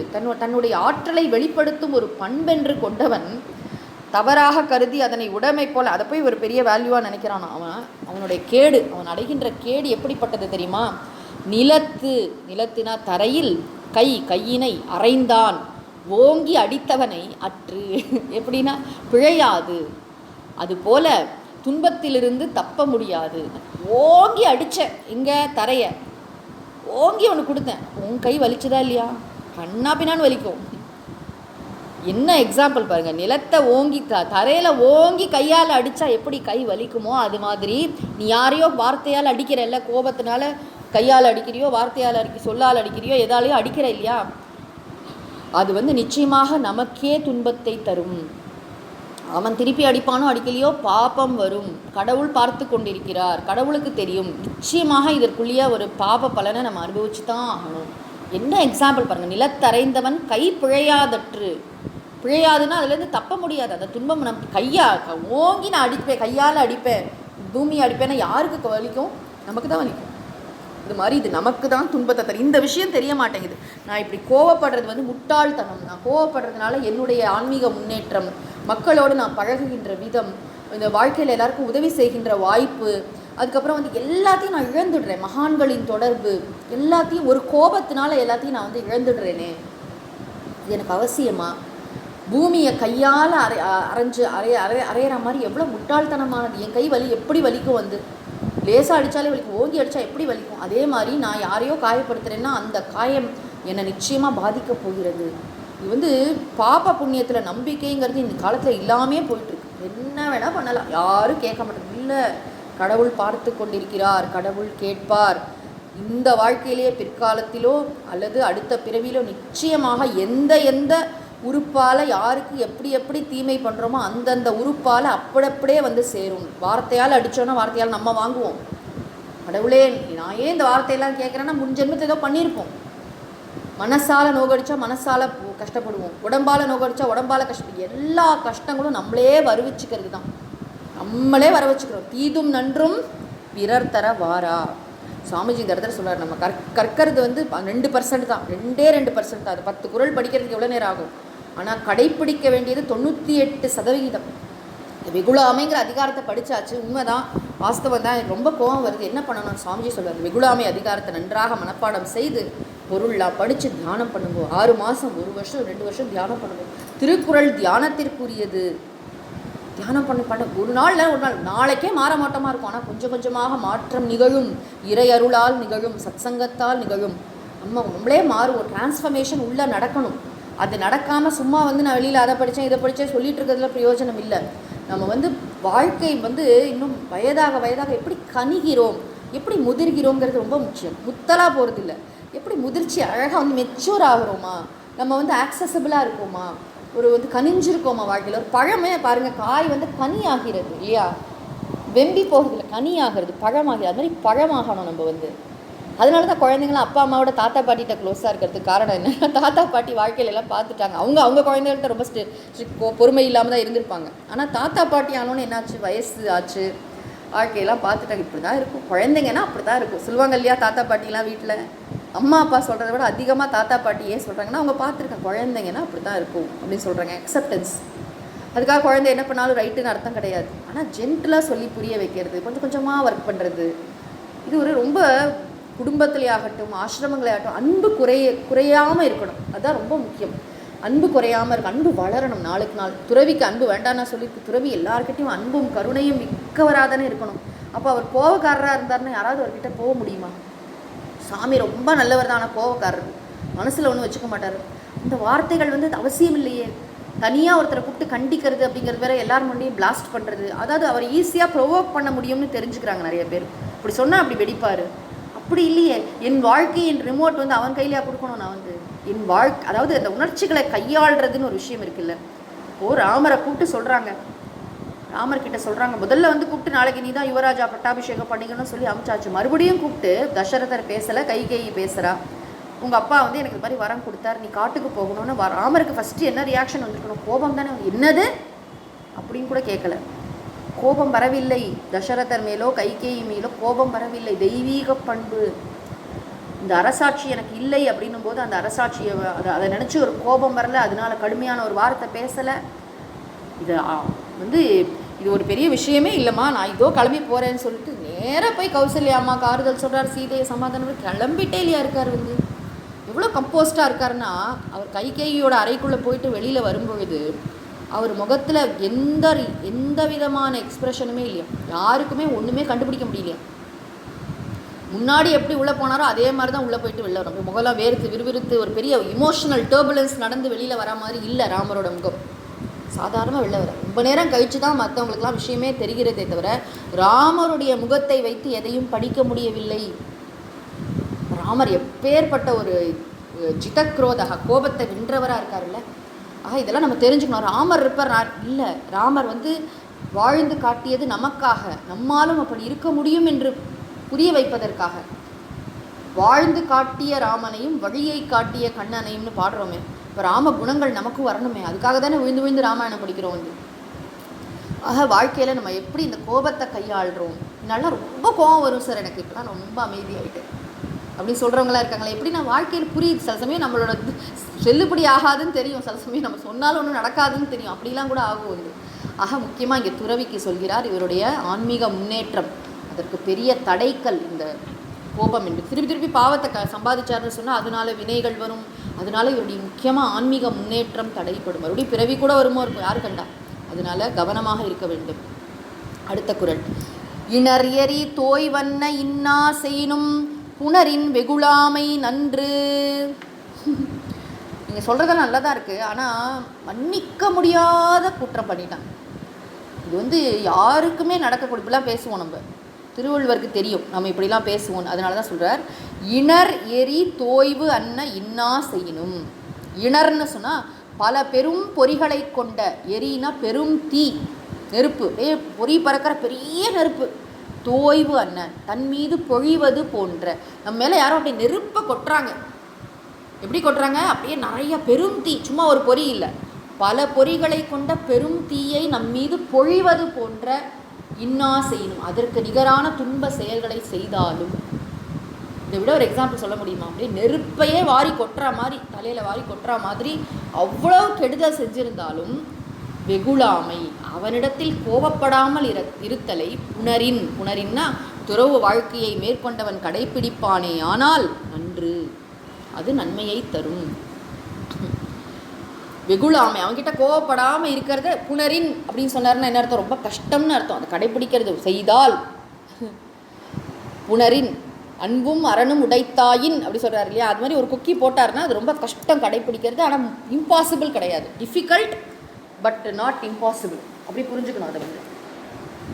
[SPEAKER 1] தன்னுடைய ஆற்றலை வெளிப்படுத்தும் ஒரு பண்பென்று கொண்டவன் தவறாக கருதி அதனை உடைமை போல் அதை போய் ஒரு பெரிய வேல்யூவாக நினைக்கிறான். அவனுடைய கேடு, அவன் அடைகின்ற கேடு எப்படிப்பட்டது தெரியுமா? நிலத்தினா தரையில் கையினை அறைந்தான், ஓங்கி அடித்தவனை அற்று. எப்படின்னா பிழையாது, அதுபோல துன்பத்திலிருந்து தப்ப முடியாது. ஓங்கி அடித்த இங்கே தரையை ஓங்கி ஒன்று கொடுத்தேன், உன் கை வலிச்சுதா இல்லையா? கண்ணா பின்னான்னு வலிக்கும். என்ன எக்ஸாம்பிள் பாருங்கள், நிலத்தை ஓங்கி தரையில் ஓங்கி கையால் அடித்தா எப்படி கை வலிக்குமோ அது மாதிரி நீ யாரையோ வார்த்தையால் அடிக்கிறல்ல, கோபத்தினால கையால் அடிக்கிறியோ, வார்த்தையால் சொல்லால் அடிக்கிறியோ, எதாலையோ அடிக்கிற இல்லையா, அது நிச்சயமாக நமக்கே துன்பத்தை தரும். அவன் திருப்பி அடிப்பானோ அடிக்கலையோ பாபம் வரும். கடவுள் பார்த்து கொண்டிருக்கிறார், கடவுளுக்கு தெரியும். நிச்சயமாக இதற்குள்ளேயே ஒரு பாப பலனை நம்ம அனுபவிச்சு தான் ஆகணும். என்ன எக்ஸாம்பிள் பாருங்கள், நிலத்தரைந்தவன் கை பிழையாதற்று. பிழையாதுன்னா அதுலேருந்து தப்ப முடியாது. அந்த துன்பம் நம்ம ஓங்கி நான் அடிப்பேன், கையால் அடிப்பேன், பூமியை அடிப்பேன்னா யாருக்கு வலிக்கும்? நமக்கு தான் வலிக்கும். இது மாதிரி இது நமக்கு தான் துன்பத்தை தரும். இந்த விஷயம் தெரிய மாட்டேங்குது. நான் இப்படி கோவப்படுறது முட்டாள்தனம். நான் கோவப்படுறதுனால என்னுடைய ஆன்மீக முன்னேற்றம், மக்களோடு நான் பழகுகின்ற விதம், இந்த வாழ்க்கையில் எல்லாருக்கும் உதவி செய்கின்ற வாய்ப்பு, அதுக்கப்புறம் எல்லாத்தையும் நான் இழந்துடுறேன். மகான்களின் தொடர்பு எல்லாத்தையும் ஒரு கோபத்தினால எல்லாத்தையும் நான் இழந்துடுறேனே, இது எனக்கு அவசியமா? பூமியை கையால் அரையிற மாதிரி எவ்வளோ முட்டாள்தனமானது. என் கை எப்படி வலிக்கும், லேசாக அடித்தாலே வலிக்கும், ஓங்கி அடித்தா எப்படி வலிக்கும்? அதே மாதிரி நான் யாரையோ காயப்படுத்துகிறேன்னா அந்த காயம் என்னை நிச்சயமாக பாதிக்க போகிறது. இது பாப புண்ணியத்தில் நம்பிக்கைங்கிறது இந்த காலத்தில் இல்லாமே போயிட்டுருக்கு. என்ன வேணால் பண்ணலாம், யாரும் கேட்க மாட்டேங்க. இல்லை, கடவுள் பார்த்து கொண்டிருக்கிறார், கடவுள் கேட்பார். இந்த வாழ்க்கையிலேயே பிற்காலத்திலோ அல்லது அடுத்த பிறவியிலோ நிச்சயமாக எந்த உறுப்பால் யாருக்கு எப்படி தீமை பண்ணுறோமோ அந்தந்த உறுப்பால் அப்படியே சேரும். வார்த்தையால் அடித்தோன்னா வார்த்தையால் நம்ம வாங்குவோம். கடவுளே நான் ஏன் இந்த வார்த்தையெல்லாம் கேட்குறேன்னா முன் ஜென்மத்தை ஏதோ பண்ணியிருப்போம். மனசால் நோகடிச்சா மனசால் கஷ்டப்படுவோம், உடம்பால் நோகடிச்சா உடம்பால் கஷ்டப்படும். எல்லா கஷ்டங்களும் நம்மளே வருவிச்சுக்கிறது தான், நம்மளே வர வச்சுக்கிறோம். தீதும் நன்றும் பிறர் தர வாரா. சுவாமிஜி இந்த இடத்துல சொல்கிறார், நம்ம கற்கிறது 2% தான், 2% தான். அது 10 குறள் படிக்கிறதுக்கு எவ்வளோ நேரம் ஆகும்? ஆனால் கடைப்பிடிக்க வேண்டியது 98%. வெகுளாமைங்கிற அதிகாரத்தை படித்தாச்சு, உண்மைதான், வாஸ்தவம் தான். எனக்கு ரொம்ப கோபம் வருது, என்ன பண்ணணும்? சுவாமிஜி சொல்கிறார், வெகுளாமை அதிகாரத்தை நன்றாக மனப்பாடம் செய்து பொருளாக படித்து தியானம் பண்ணுங்க. 6 மாதம், 1 வருஷம், 2 வருஷம் தியானம் பண்ணுங்க. திருக்குறள் தியானத்திற்குரியது. தியானம் பண்ண ஒரு நாள் நாளைக்கே மாற மாட்டமாக இருக்கும். ஆனால் கொஞ்சம் கொஞ்சமாக மாற்றம் நிகழும். இறை அருளால் நிகழும், சத்சங்கத்தால் நிகழும். நம்மளே மாறுவோம். டிரான்ஸ்ஃபர்மேஷன் உள்ளே நடக்கணும். அது நடக்காமல் சும்மா நான் வெளியில் அதை படித்தேன் இதை படித்தேன் சொல்லிட்டு இருக்கிறதுல பிரயோஜனம் இல்லை. நம்ம வாழ்க்கை இன்னும் வயதாக எப்படி கனிகிறோம், எப்படி முதிர்கிறோங்கிறது ரொம்ப முக்கியம். முத்தலாக போகிறது இல்லை, எப்படி முதிர்ச்சி அழகாக மெச்சூர் ஆகிறோமா, நம்ம ஆக்சசபிளாக இருக்கோமா, ஒரு கனிஞ்சிருக்கோமா வாழ்க்கையில். ஒரு பழமே பாருங்கள், காய் கனி ஆகிறது இல்லையா, வெம்பி போகிறதில்ல, கனி ஆகிறது, பழமாகிறது. அது மாதிரி பழமாகணும் நம்ம. அதனால தான் குழந்தைங்களாம் அப்பா அம்மாவோட தாத்தா பாட்டிகிட்ட க்ளோஸாக இருக்கிறதுக்கு காரணம் என்ன? தாத்தா பாட்டி வாழ்க்கையிலலாம் பார்த்துட்டாங்க. அவங்க குழந்தைகள்கிட்ட ரொம்ப பொறுமை இல்லாமல் தான் இருந்திருப்பாங்க. ஆனால் தாத்தா பாட்டி ஆனோன்னு என்னாச்சு, வயசு ஆச்சு, வாழ்க்கையெல்லாம் பார்த்துட்டாங்க. இப்படி தான் இருக்கும் குழந்தைங்கன்னா, அப்படி தான் இருக்கும். சொல்லுவாங்க இல்லையா, தாத்தா பாட்டிலாம் வீட்டில் அம்மா அப்பா சொல்கிறத விட அதிகமாக தாத்தா பாட்டி ஏன் சொல்கிறாங்கன்னா, அவங்க பார்த்துருக்காங்க குழந்தைங்கன்னா அப்படி தான் இருக்கும் அப்படின்னு சொல்கிறாங்க. அக்செப்டன்ஸ். அதுக்காக குழந்தை என்ன பண்ணாலும் ரைட்டுன்னு அர்த்தம் கிடையாது. ஆனால் ஜென்டிலாக சொல்லி புரிய வைக்கிறது, கொஞ்சம் கொஞ்சமாக ஒர்க் பண்ணுறது, இது ஒரு ரொம்ப குடும்பத்திலே ஆகட்டும் ஆசிரமங்களே ஆகட்டும் அன்பு குறையாமல் இருக்கணும். அதுதான் ரொம்ப முக்கியம். அன்பு குறையாமல் இருக்கும், அன்பு வளரணும் நாளுக்கு நாள். துறவிக்கு அன்பு வேண்டாம்னா சொல்லியிருக்கு. துறவி எல்லாருக்கிட்டையும் அன்பும் கருணையும் மிக்கவராக தானே இருக்கணும். அப்போ அவர் கோவக்காரராக இருந்தாருன்னா யாராவது அவர்கிட்ட போக முடியுமா? சாமி ரொம்ப நல்லவர் தான், ஆனால் கோவக்காரர், மனசில் ஒன்றும் வச்சுக்க மாட்டார். இந்த வார்த்தைகள் அவசியம் இல்லையே. தனியாக ஒருத்தரை கூப்பிட்டு கண்டிக்கிறது அப்படிங்கிறது வேற, எல்லாரும் முன்னாடியும் பிளாஸ்ட் பண்ணுறது. அதாவது அவர் ஈஸியாக ப்ரொவோக் பண்ண முடியும்னு தெரிஞ்சுக்கிறாங்க நிறைய பேர். இப்படி சொன்னால் அப்படி வெடிப்பார். அப்படி இல்லையே, என் வாழ்க்கை என் ரிமோட் அவன் கையிலேயே கொடுக்கணும். நான் என் வாழ்க்கை, அதாவது அந்த உணர்ச்சிகளை கையாளுறதுன்னு ஒரு விஷயம் இருக்குல்ல. ராமரை கூப்பிட்டு சொல்கிறாங்க, ராமர்கிட்ட சொல்கிறாங்க, முதல்ல கூப்பிட்டு நாளைக்கு நீ தான் யுவராஜா பட்டாபிஷேகம் பண்ணிக்கணும்னு சொல்லி அமிச்சாச்சு. மறுபடியும் கூப்பிட்டு தசரதர் பேசலை, கைகேயி பேசுகிறா. உங்கள் அப்பா எனக்கு இது மாதிரி வரம் கொடுத்தார், நீ காட்டுக்கு போகணும்னு. ராமருக்கு ஃபஸ்ட்டு என்ன ரியாக்ஷன் வந்துருக்கணும்? கோபம் தானே. என்னது அப்படின்னு கூட கேட்கல. கோபம் வரவில்லை. தசரதர் மேலோ கைகேயி மேலோ கோபம் வரவில்லை. தெய்வீக பண்பு. இந்த அரசாட்சி எனக்கு இல்லை அப்படின்னும் போது அந்த அரசாட்சியை அதை நினச்சி ஒரு கோபம் வரல, அதனால கடுமையான ஒரு வார்த்தை பேசலை. இது ஒரு பெரிய விஷயமே இல்லைம்மா, நான் இதோ கிளம்பி போகிறேன்னு சொல்லிட்டு நேராக போய் கௌசல்யா அம்மாவுக்கு ஆறுதல் சொல்கிறார், சீதையை சமாதானம் கிளம்பிட்டே இல்லையா இருக்கார். எவ்வளோ கம்போஸ்டாக இருக்காருன்னா, அவர் கைகேயியோட அறைக்குள்ளே போயிட்டு வெளியில் வரும்பொழுது அவர் முகத்தில் எந்த விதமான எக்ஸ்ப்ரெஷனுமே இல்லையா, யாருக்குமே ஒன்றுமே கண்டுபிடிக்க முடியலையா. முன்னாடி எப்படி உள்ளே போனாரோ அதே மாதிரி தான் உள்ளே போயிட்டு வெளில வரும். முகலாம் வேர்த்து விறுவிறுத்து ஒரு பெரிய இமோஷனல் டர்புலன்ஸ் நடந்து வெளியில் வர மாதிரி இல்லை ராமரோட முகம். சாதாரணமாக வெளில வர ரொம்ப நேரம் கழித்து தான் மற்றவங்களுக்குலாம் விஷயமே தெரிகிறதே தவிர ராமருடைய முகத்தை வைத்து எதையும் படிக்க முடியவில்லை. ராமர் எப்பேற்பட்ட ஒரு ஜிதக்ரோதக கோபத்தை வென்றவராக இருக்காருல்ல. ஆக இதெல்லாம் நம்ம தெரிஞ்சுக்கணும். ராமர் இருப்பார் இல்லை, ராமர் வாழ்ந்து காட்டியது நமக்காக, நம்மாலும் அப்படி இருக்க முடியும் என்று புரிய வைப்பதற்காக. வாழ்ந்து காட்டிய ராமனையும் வழியை காட்டிய கண்ணனையும்னு பாடுறோமே. இப்போ ராம குணங்கள் நமக்கும் வரணுமே, அதுக்காக தானே விழுந்து விழுந்து ராமாயணம் படிக்கிறோம் ஆக வாழ்க்கையில் நம்ம எப்படி இந்த கோபத்தை கையாளுறோம். நல்லா ரொம்ப கோபம் வரும் சார் எனக்கு, இப்போ தான் ரொம்ப அமைதியாகிட்டு அப்படின்னு சொல்கிறவங்களாம் இருக்காங்களே. எப்படி நான் வாழ்க்கையில் புரியுது, சில சமயம் நம்மளோட செல்லுபடி ஆகாதுன்னு தெரியும், சில சமயம் நம்ம சொன்னாலும் ஒன்றும் நடக்காதுன்னு தெரியும், அப்படிலாம் கூட ஆகும் ஆக முக்கியமாக இங்கே துறவிக்கு சொல்கிறார், இவருடைய ஆன்மீக முன்னேற்றம் அதற்கு பெரிய தடைக்கல் இந்த கோபம் என்று. திருப்பி திருப்பி பாவத்தை சம்பாதிச்சார்னு சொன்னால் அதனால வினைகள் வரும், அதனால இவருடைய முக்கியமாக ஆன்மீக முன்னேற்றம் தடைப்படும். மறுபடியும் பிறவி கூட வருமோ இருக்கும், யாரு கண்டா. அதனால கவனமாக இருக்க வேண்டும். அடுத்த குறள், இணர் எரி தோய்வண்ண இன்னா செய்யினும் புனரின் வெகுளாமை நன்று. நீங்கள் சொல்கிறதெல்லாம் நல்லா தான் இருக்குது, ஆனால் மன்னிக்க முடியாத குற்றம் பண்ணிட்டாங்க. இது யாருக்குமே நடக்கக்கூடிய, இப்படிலாம் பேசுவோம் நம்ம, திருவள்ளுவருக்கு தெரியும் நம்ம இப்படிலாம் பேசுவோம். அதனால தான் சொல்கிறார், இணர் எரி தோய்வு அன்ன இன்னா செய்யினும். இணர்னு சொன்னால் பல பெரும் பொறிகளை கொண்ட, எரினா பெரும் தீ, நெருப்பு, பொறி பறக்கிற பெரிய நெருப்பு. தோய்வு அன்ன தன் மீது பொழிவது போன்ற, நம்ம மேலே யாரும் அப்படி நெருப்பை கொட்டுறாங்க. எப்படி கொட்டுறாங்க? அப்படியே நிறைய பெரும் தீ, சும்மா ஒரு பொறி இல்லை, பல பொறிகளை கொண்ட பெரும் தீயை நம் மீது பொழிவது போன்ற இன்னா செய்யணும், அதற்கு நிகரான துன்ப செயல்களை செய்தாலும். இதை விட ஒரு எக்ஸாம்பிள் சொல்ல முடியுமா? அப்படியே நெருப்பையே வாரி கொட்டுற மாதிரி, தலையில் வாரி கொட்டுற மாதிரி அவ்வளோ கெடுதல் செஞ்சிருந்தாலும் வெகுளாமை, அவனிடத்தில் கோபப்படாமல் இருத்தலை புனரின், புனரின்னா துறவு வாழ்க்கையை மேற்கொண்டவன் கடைப்பிடிப்பானே ஆனால் நன்று, அது நன்மையை தரும். வெகுளாமை, அவன்கிட்ட கோவப்படாமல் இருக்கிறத புனரின் அப்படின்னு சொன்னார்னா என்ன அர்த்தம்? ரொம்ப கஷ்டம்னு அர்த்தம். அதை கடைப்பிடிக்கிறது செய்தால். புனரின் அன்பும் அரணும் உடைத்தாயின் அப்படி சொல்கிறார் இல்லையா, அது மாதிரி ஒரு குக்கி போட்டார்னா அது ரொம்ப கஷ்டம் கடைப்பிடிக்கிறது, ஆனால் இம்பாசிபிள் கிடையாது, டிஃபிகல்ட் பட் நாட் இம்பாசிபிள், அப்படி புரிஞ்சுக்கணும் அதை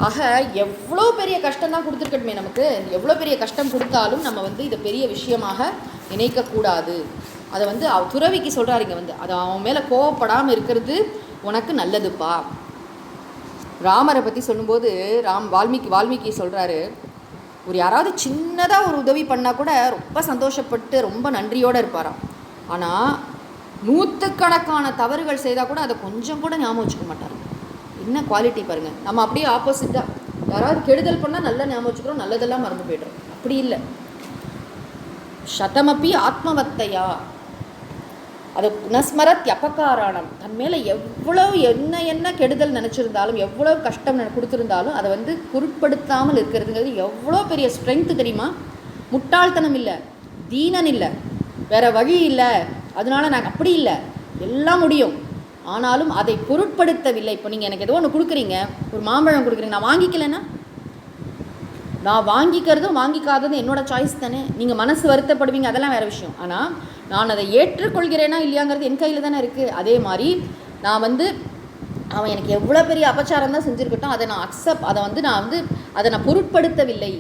[SPEAKER 1] ஆக எவ்வளோ பெரிய கஷ்டம் தான் கொடுத்துருக்கட்டுமே, நமக்கு எவ்வளோ பெரிய கஷ்டம் கொடுத்தாலும் நம்ம இதை பெரிய விஷயமாக நினைக்கக்கூடாது. அதை துறவிக்கு சொல்கிறார் இங்கே அது அவன் மேலே கோவப்படாமல் இருக்கிறது உனக்கு நல்லதுப்பா. ராமரை பற்றி சொல்லும்போது வால்மீகி சொல்கிறாரு, ஒரு யாராவது சின்னதாக ஒரு உதவி பண்ணால் கூட ரொம்ப சந்தோஷப்பட்டு ரொம்ப நன்றியோடு இருப்பாராம். ஆனால் நூற்றுக்கணக்கான தவறுகள் செய்தால் கூட அதை கொஞ்சம் கூட ஞாபகம் வச்சுக்க மாட்டார். என்ன குவாலிட்டி பாருங்கள். நம்ம அப்படியே ஆப்போசிட்டாக, யாராவது கெடுதல் பண்ணால் நல்லா ஞாபகம் வச்சுக்கிறோம், நல்லதெல்லாம் மறந்து போய்ட்றோம். அப்படி இல்லை. சதமப்பி ஆத்மவத்தையா, அது நஸ்மரத் அபகாராணம், தன் மேலே எவ்வளோ என்ன கெடுதல் நினச்சிருந்தாலும், எவ்வளோ கஷ்டம் கொடுத்துருந்தாலும் அதை பொருட்படுத்தாமல் இருக்கிறதுங்கிறது எவ்வளோ பெரிய ஸ்ட்ரென்த்து தெரியுமா? முட்டாள்தனம் இல்லை, தீனன் இல்லை, வேறு வழி இல்லை, அதனால நாங்கள் அப்படி இல்லை, எல்லாம் முடியும், ஆனாலும் அதை பொருட்படுத்தவில்லை. இப்போ நீங்கள் எனக்கு ஏதோ ஒன்று கொடுக்குறீங்க, ஒரு மாம்பழம் கொடுக்குறீங்க, நான் வாங்கிக்கலைன்னா, நான் வாங்கிக்கிறதும் வாங்கிக்காததும் என்னோடய சாய்ஸ் தானே. நீங்கள் மனசு வருத்தப்படுவீங்க, அதெல்லாம் வேறு விஷயம். ஆனால் நான் அதை ஏற்றுக்கொள்கிறேனா இல்லையாங்கிறது என் கையில் தானே இருக்குது. அதே மாதிரி நான் அவன் எனக்கு எவ்வளோ பெரிய அபச்சாரம் தான் செஞ்சுருக்கட்டும், அதை நான் அதை நான் பொருட்படுத்தவில்லை,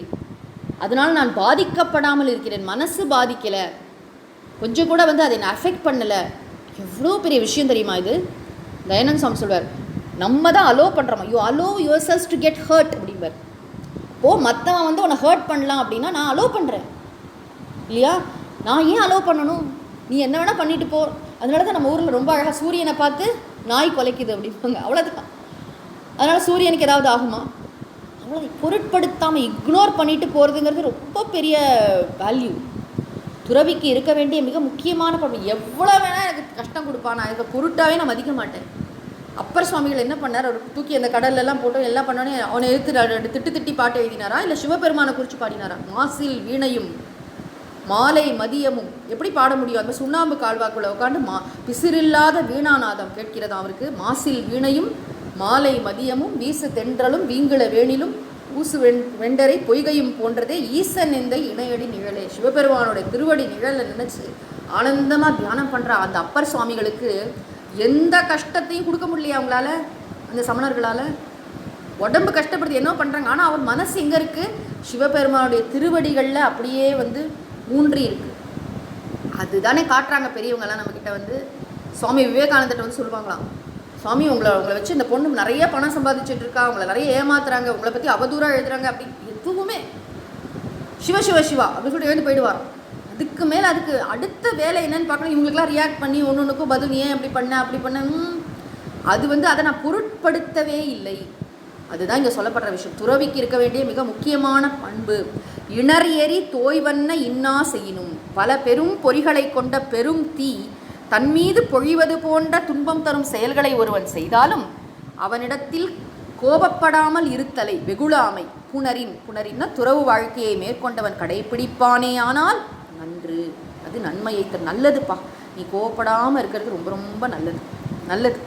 [SPEAKER 1] அதனால் நான் பாதிக்கப்படாமல் இருக்கிறேன், மனசு பாதிக்கலை, கொஞ்சம் கூட அதை நான் அஃபெக்ட் பண்ணலை. எவ்வளோ பெரிய விஷயம் தெரியுமா இது? தயானந்த் சுவாமி சொல்வார், நம்ம தான் அலோவ் பண்ணுறோமா, you allow yourself to get hurt அப்படிம்பார். மற்றவன் உன்னை ஹர்ட் பண்ணலாம் அப்படின்னா நான் அலோவ் பண்ணுறேன் இல்லையா? நான் ஏன் அலோவ் பண்ணணும்? நீ என்ன வேணால் பண்ணிட்டு போ. அதனால தான் நம்ம ஊரில் ரொம்ப அழகாக சூரியனை பார்த்து நாய் குலைக்குது அப்படிம்பாங்க, அவ்வளோதான். அதனால் சூரியனுக்கு ஏதாவது ஆகுமா? அவ்வளோ பொருட்படுத்தாமல் இக்னோர் பண்ணிட்டு போகிறதுங்கிறது ரொம்ப பெரிய வேல்யூ. துறவிக்கு இருக்க வேண்டிய மிக முக்கியமான பண்பு. எவ்வளோ வேணால் எனக்கு கஷ்டம் கொடுப்பான், நான் இதை பொருட்டாவே நான் மதிக்க மாட்டேன். அப்பர் சுவாமிகள் என்ன பண்ணார்? அவர் தூக்கி அந்த கடல்லெல்லாம் போட்டு எல்லாம் பண்ணோன்னே அவனை எடுத்து திட்டி பாட்டு எழுதினாரா, இல்லை சிவபெருமானை குறித்து பாடினாரா? மாசில் வீணையும் மாலை மதியமும் எப்படி பாட முடியும்? அந்த சுண்ணாம்பு கால்வாக்குள்ள உட்காந்து பிசிறில்லாத வீணாநாதம் கேட்கிறதா அவருக்கு. மாசில் வீணையும் மாலை மதியமும் வீசு தென்றலும் வீங்கிள வேணிலும் பூசு வெண்டரை பொய்கையும் போன்றதே ஈசன் எந்த இணையடி நிழலே. சிவபெருமானுடைய திருவடி நிழலை நினச்சி ஆனந்தமாக தியானம் பண்ணுற அந்த அப்பர் சுவாமிகளுக்கு எந்த கஷ்டத்தையும் கொடுக்க முடியலையா அவங்களால, அந்த சமணர்களால். உடம்பு கஷ்டப்படுறது என்ன பண்ணுறாங்க, ஆனால் அவர் மனசு எங்கே இருக்குது, சிவபெருமானுடைய திருவடிகளில் அப்படியே ஊன்றி இருக்குது. அதுதானே காட்டுறாங்க பெரியவங்கெல்லாம் நம்மக்கிட்ட சுவாமி விவேகானந்தர்கிட்ட சொல்லுவாங்களாம், சுவாமி உங்களை வச்சு இந்த பொண்ணு நிறைய பணம் சம்பாதிச்சுட்டு இருக்கா, உங்களை நிறைய ஏமாத்துறாங்க, உங்களை பற்றி அவதூறாக எழுதுறாங்க, அப்படி எதுவுமே சிவ சிவ சிவா அப்படின்னு சொல்லிட்டு எழுந்து போயிடுவார். அதுக்கு மேலே அதுக்கு அடுத்த வேலை என்னன்னு பார்க்கணும், இவங்களுக்குலாம் ரியாக்ட் பண்ணி ஒன்றுக்கும் பதில் ஏன் அப்படி பண்ண அப்படி பண்ண, அது அதை நான் பொருட்படுத்தவே இல்லை. அதுதான் இங்கே சொல்லப்படுற விஷயம். துறவிக்கு இருக்க வேண்டிய மிக முக்கியமான பண்பு, இணர் எரி தோய்வண்ண இன்னா செய்யணும். பல பெரும் பொறிகளை கொண்ட பெரும் தீ தன்மீது பொழிவது போன்ற துன்பம் தரும் செயல்களை ஒருவன் செய்தாலும் அவனிடத்தில் கோபப்படாமல் இருத்தலை வெகுளாமை புணரின்னா துறவு வாழ்க்கையை மேற்கொண்டவன் கடைப்பிடிப்பானே ஆனால் நன்று, அது நன்மையை நல்லதுப்பா. நீ கோபப்படாமல் இருக்கிறது ரொம்ப ரொம்ப நல்லது நல்லது.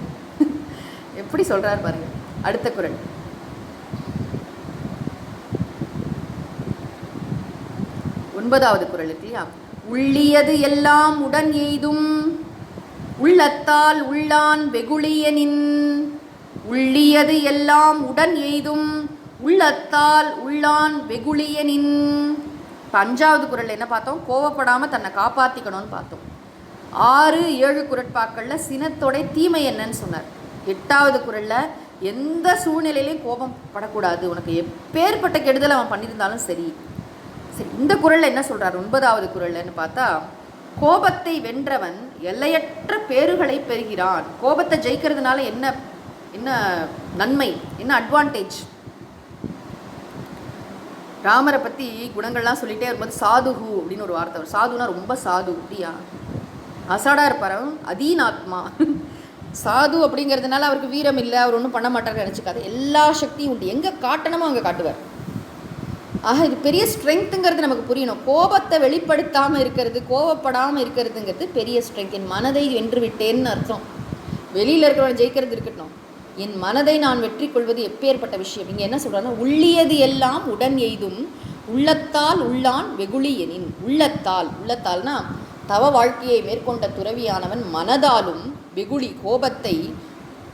[SPEAKER 1] எப்படி சொல்கிறார் பாருங்க. அடுத்த குறள், ஒன்பதாவது குறள் இருக்கு இல்லையா, உள்ளியது எல்லாம் உடன் எய்தும் உள்ளத்தால் உள்ளான் வெகுளியனின். உள்ளியது எல்லாம் உடன் எய்தும் உள்ளத்தால் உள்ளான் வெகுளியனின். இப்போ 5வது குறள் என்ன பார்த்தோம், கோவப்படாமல் தன்னை காப்பாற்றிக்கணும்னு பார்த்தோம். 6, 7 குறட்பாக்களில் சினத்தோடைய தீமை என்னன்னு சொன்னார். 8வது குறளில் எந்த சூழ்நிலையிலையும் கோபம் படக்கூடாது, உனக்கு எப்பேற்பட்ட கெடுதல் அவன் பண்ணியிருந்தாலும் சரி. சரி, இந்த குறளில் என்ன சொல்கிறார் 9வது குறள்னு பார்த்தா, கோபத்தை வென்றவன் எல்லையற்ற பேறுகளை பெறுகிறான். கோபத்தை ஜெயிக்கிறதுனால என்ன என்ன நன்மை, என்ன அட்வான்டேஜ். ராமரை பற்றி குணங்கள்லாம் சொல்லிகிட்டே இருக்கும்போது சாதுகு அப்படின்னு ஒரு வார்த்தை வரும். சாதுனா ரொம்ப சாது, அப்படியா அசாடா இருப்பார், அதீனாத்மா. சாது அப்படிங்கிறதுனால அவருக்கு வீரம் இல்லை, அவர் ஒன்றும் பண்ண மாட்டார்னு நினச்சிக்காது. எல்லா சக்தியும் உண்டு, எங்கே காட்டணுமோ அங்கே காட்டுவார். ஆக இது பெரிய ஸ்ட்ரென்த்துங்கிறது நமக்கு புரியணும். கோபத்தை வெளிப்படுத்தாமல் இருக்கிறது, கோபப்படாமல் இருக்கிறதுங்கிறது பெரிய ஸ்ட்ரென்த். என் மனதை வென்று விட்டேன்னு அர்த்தம். வெளியில் இருக்கிறவன் ஜெயிக்கிறது இருக்கட்டும், என் மனதை நான் வெற்றி கொள்வது எப்பேற்பட்ட விஷயம். இங்கே என்ன சொல்கிறாங்கன்னா, உள்ளியது எல்லாம் உடன் எய்தும் உள்ளத்தால் உள்ளான் வெகுளியனின். உள்ளத்தால்னா தவ வாழ்க்கையை மேற்கொண்ட துறவியானவன் மனதாலும் வெகுளி கோபத்தை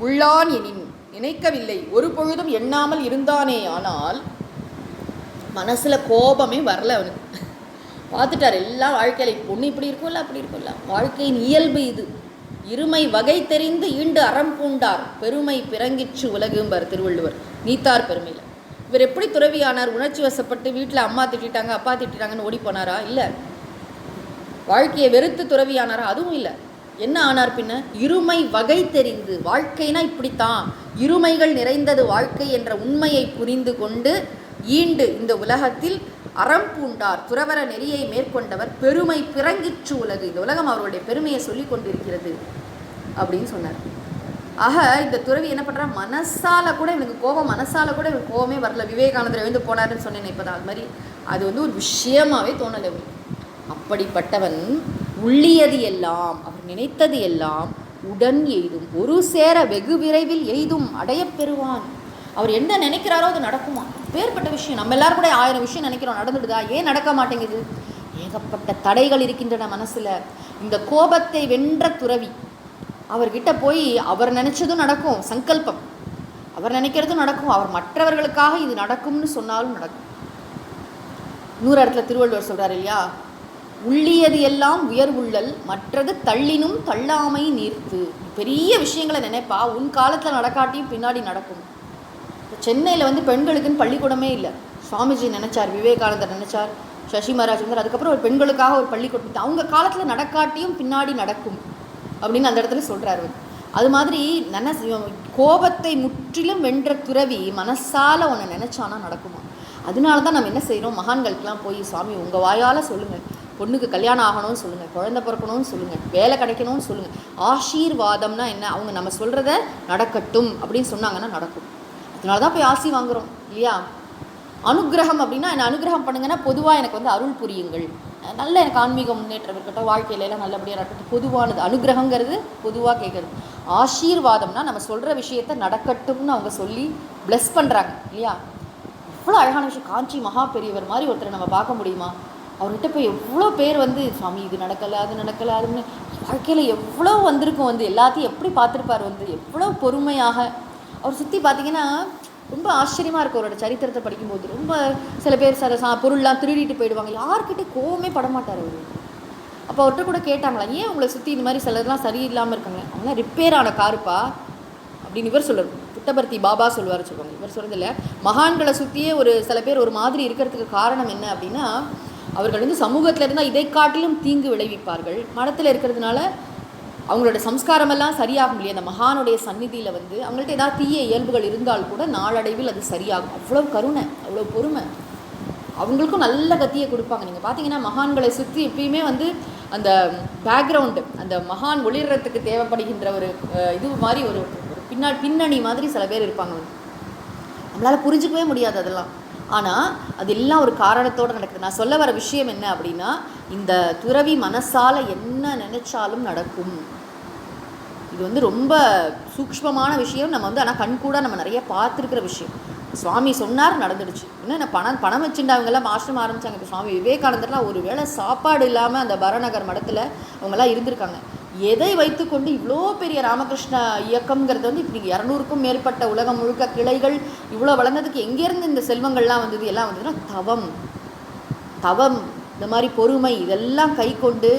[SPEAKER 1] உள்ளான் எனின் நினைக்கவில்லை, ஒரு பொழுதும் எண்ணாமல் இருந்தானே ஆனால் மனசில் கோபமே வரல அவனுக்கு. பார்த்துட்டார் எல்லா வாழ்க்கையில், பொண்ணு இப்படி இருக்கும்ல அப்படி இருக்கும்ல, வாழ்க்கையின் இயல்பு இது. இருமை வகை தெரிந்து ஈண்டு அறம் பூண்டார் பெருமை பிறங்கிற்று உலகும்பார் திருவள்ளுவர் நீத்தார் பெருமையில். இவர் எப்படி துறவியானார், உணர்ச்சி வசப்பட்டு வீட்டில் அம்மா திட்டாங்க அப்பா திட்டாங்கன்னு ஓடி போனாரா? இல்லை. வாழ்க்கையை வெறுத்து துறவியானாரா? அதுவும் இல்லை. என்ன ஆனார் பின்ன? இருமை வகை தெரிந்து, வாழ்க்கைனா இப்படித்தான், இருமைகள் நிறைந்தது வாழ்க்கை என்ற உண்மையை புரிந்து கொண்டு ஈண்டு இந்த உலகத்தில் அறம் பூண்டார், துறவர நெறியை மேற்கொண்டவர், பெருமை பிறங்கிற்று உலகு, இந்த உலகம் அவருடைய பெருமையை சொல்லி கொண்டிருக்கிறது அப்படின்னு சொன்னார். ஆக இந்த துறவி என்ன பண்ணுறா, மனசால கூட இவனுக்கு கோபம், மனசால கூட இவனுக்கு கோபமே வரல. விவேகானந்தர் எழுந்து போனாருன்னு சொன்னேன் இப்போதான், அது மாதிரி அது ஒரு விஷயமாகவே தோணலை. அப்படிப்பட்டவன் உள்ளியது எல்லாம், அவர் நினைத்தது எல்லாம் உடன் எய்தும், ஒரு சேர வெகு விரைவில் எய்தும் அடையப் பெறுவான். அவர் என்ன நினைக்கிறாரோ அது நடக்குமா? வேறுபட்ட விஷயம். நம்ம எல்லாரும் கூட 1000 விஷயம் நினைக்கிறோம், நடந்துடுதா? ஏன் நடக்க மாட்டேங்குது? ஏகப்பட்ட தடைகள் இருக்கின்றன மனசில். இந்த கோபத்தை வென்ற துறவி அவர்கிட்ட போய் அவர் நினைச்சதும் நடக்கும், சங்கல்பம் அவர் நினைக்கிறதும் நடக்கும், அவர் மற்றவர்களுக்காக இது நடக்கும்னு சொன்னாலும் நடக்கும். இன்னொரு இடத்துல திருவள்ளுவர் சொல்கிறார் இல்லையா, உள்ளியது எல்லாம் உயர்வுள்ளல் மற்றது தள்ளினும் தள்ளாமை நீர்த்து. பெரிய விஷயங்களை நினைப்பா, உன் காலத்தில் நடக்காட்டியும் பின்னாடி நடக்கும். சென்னையில் பெண்களுக்குன்னு பள்ளிக்கூடமே இல்லை. சுவாமிஜி நினச்சார், விவேகானந்தர் நினச்சார், சசி மகாராஜ் வந்தார், அதுக்கப்புறம் ஒரு பெண்களுக்காக ஒரு பள்ளிக்கூடம் அவங்க காலத்தில் நடக்காட்டியும் பின்னாடி நடக்கும் அப்படின்னு அந்த இடத்துல சொல்கிறாரு. அது மாதிரி கோபத்தை முற்றிலும் வென்ற துறவி மனசால் ஒன்று நினச்சானா நடக்குமா? அதனால தான் நம்ம என்ன செய்கிறோம், மகான்களுக்கெலாம் போய் சுவாமி உங்கள் வாயால் சொல்லுங்கள், பொண்ணுக்கு கல்யாணம் ஆகணும்னு சொல்லுங்கள், குழந்தை பிறக்கணும்னு சொல்லுங்கள், வேலை கிடைக்கணும்னு சொல்லுங்கள். ஆசீர்வாதம்னா என்ன? அவங்க நம்ம சொல்கிறத நடக்கட்டும் அப்படின்னு சொன்னாங்கன்னா நடக்கும். அதனால தான் போய் ஆசி வாங்குகிறோம் இல்லையா? அனுகிரகம் அப்படின்னா என்ன? அனுகிரகம் பண்ணுங்கன்னா பொதுவாக எனக்கு அருள் புரியுங்கள், நல்ல எனக்கு ஆன்மீக முன்னேற்றம் இருக்கட்டும், வாழ்க்கையிலலாம் நல்லபடியாக நடக்கட்டும், பொதுவானது. அனுகிரகங்கிறது பொதுவாக கேட்குறது. ஆசீர்வாதம்னா நம்ம சொல்கிற விஷயத்த நடக்கட்டும்னு அவங்க சொல்லி ப்ளஸ் பண்ணுறாங்க இல்லையா? அவ்வளோ அழகான விஷயம். காஞ்சி மகா பெரியவர் மாதிரி ஒருத்தரை நம்ம பார்க்க முடியுமா? அவர்கிட்ட போய் எவ்வளோ பேர் வந்து சுவாமி இது நடக்கலை அது நடக்கலை அதுன்னு வாழ்க்கையில் எவ்வளோ வந்திருக்கும், வந்து எல்லாத்தையும் எப்படி பார்த்துருப்பார், வந்து எவ்வளோ பொறுமையாக அவர் சுற்றி பார்த்தீங்கன்னா ரொம்ப ஆச்சரியமாக இருக்கும். அவரோட சரித்திரத்தை படிக்கும்போது ரொம்ப சில பேர் பொருள்லாம் திருடிட்டு போயிடுவாங்க, யார்கிட்ட கோவமே படமாட்டார் அவர். அப்போ அவர்கிட்ட கூட கேட்டாங்களா, ஏன் உங்களை சுற்றி இந்த மாதிரி சிலர்லாம் சரியில்லாமல் இருக்காங்க, அவங்களாம் ரிப்பேர் ஆன காருப்பா அப்படின்னு இவர் சொல்லுவார். புட்டபர்த்தி பாபா சொல்லுவார் சொல்லுவாங்க. இவர் சொல்கிறதில்ல, மகான்களை சுற்றியே ஒரு சில பேர் ஒரு மாதிரி இருக்கிறதுக்கு காரணம் என்ன அப்படின்னா, அவர்கள் வந்து சமூகத்தில் இருந்தால் இதை காட்டிலும் தீங்கு விளைவிப்பார்கள். மடத்தில் இருக்கிறதுனால அவங்களோட சம்ஸ்காரமெல்லாம் சரியாகும் இல்லையா? அந்த மகானுடைய சந்நிதியில் வந்து அவங்கள்ட்ட ஏதாவது தீய இயல்புகள் இருந்தால் கூட நாளடைவில் அது சரியாகும். அவ்வளோ கருணை, அவ்வளோ பொறுமை. அவங்களுக்கும் நல்ல கத்தியை கொடுப்பாங்க. நீங்கள் பார்த்தீங்கன்னா மகான்களை சுற்றி எப்பயுமே வந்து அந்த பேக்ரவுண்டு, அந்த மகான் ஒளிர்றதுக்கு தேவைப்படுகின்ற ஒரு இது மாதிரி ஒரு பின்னணி மாதிரி சில பேர் இருப்பாங்க. வந்து நம்மளால் புரிஞ்சிக்கவே முடியாது அதெல்லாம். ஆனால் அது எல்லாம் ஒரு காரணத்தோடு நடக்குது. நான் சொல்ல வர விஷயம் என்ன அப்படின்னா, இந்த துறவி மனசால் என்ன நினைச்சாலும் நடக்கும். இது வந்து ரொம்ப சூக்ஷ்மமான விஷயம். நம்ம வந்து ஆனால் கண்கூட நம்ம நிறைய பார்த்துருக்கிற விஷயம். சுவாமி சொன்னார், நடந்துடுச்சு. இன்னும் பணம் வச்சுருந்தவங்கெல்லாம் ஆசிரமம் ஆரம்பித்தாங்க. இப்போ சுவாமி விவேகானந்தர்லாம் ஒரு வேளை சாப்பாடு இல்லாமல் அந்த பரநகர் மடத்தில் அவங்கெல்லாம் இருந்திருக்காங்க. எதை வைத்துக்கொண்டு இவ்வளோ பெரிய ராமகிருஷ்ண இயக்கம்ங்கிறது வந்து இப்படி 200க்கும் மேற்பட்ட உலகம் முழுக்க கிளைகள் இவ்வளோ வளர்ந்ததுக்கு எங்கேருந்து இந்த செல்வங்கள்லாம் வந்தது? எல்லாம் வந்ததுன்னா தவம் இந்த மாதிரி பொறுமை இதெல்லாம் கை கொண்டு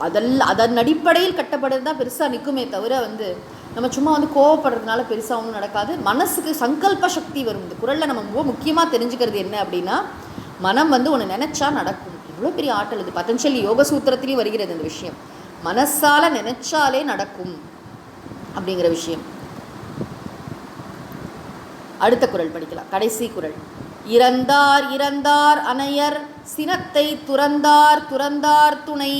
[SPEAKER 1] அதன் அடிப்படையில் கட்டப்படுறது தான் பெருசாக நிற்குமே தவிர வந்து நம்ம சும்மா வந்து கோவப்படுறதுனால பெருசாக ஒன்றும் நடக்காது. மனசுக்கு சங்கல்ப சக்தி வரும். இந்த குறளில் நம்ம ரொம்ப முக்கியமாக தெரிஞ்சுக்கிறது என்ன அப்படின்னா, மனம் வந்து ஒன்று நினச்சா நடக்கும். இவ்வளோ பெரிய ஆற்றல் இது. பதஞ்சலி யோக சூத்திரத்திலையும் வருகிறது இந்த விஷயம். மனசால நினைச்சாலே நடக்கும் அப்படிங்கிற விஷயம். அடுத்த குறள் படிக்கலாம், கடைசி குறள். இறந்தார் இறந்தார் அணையர் சினத்தை துறந்தார் துறந்தார் துணை.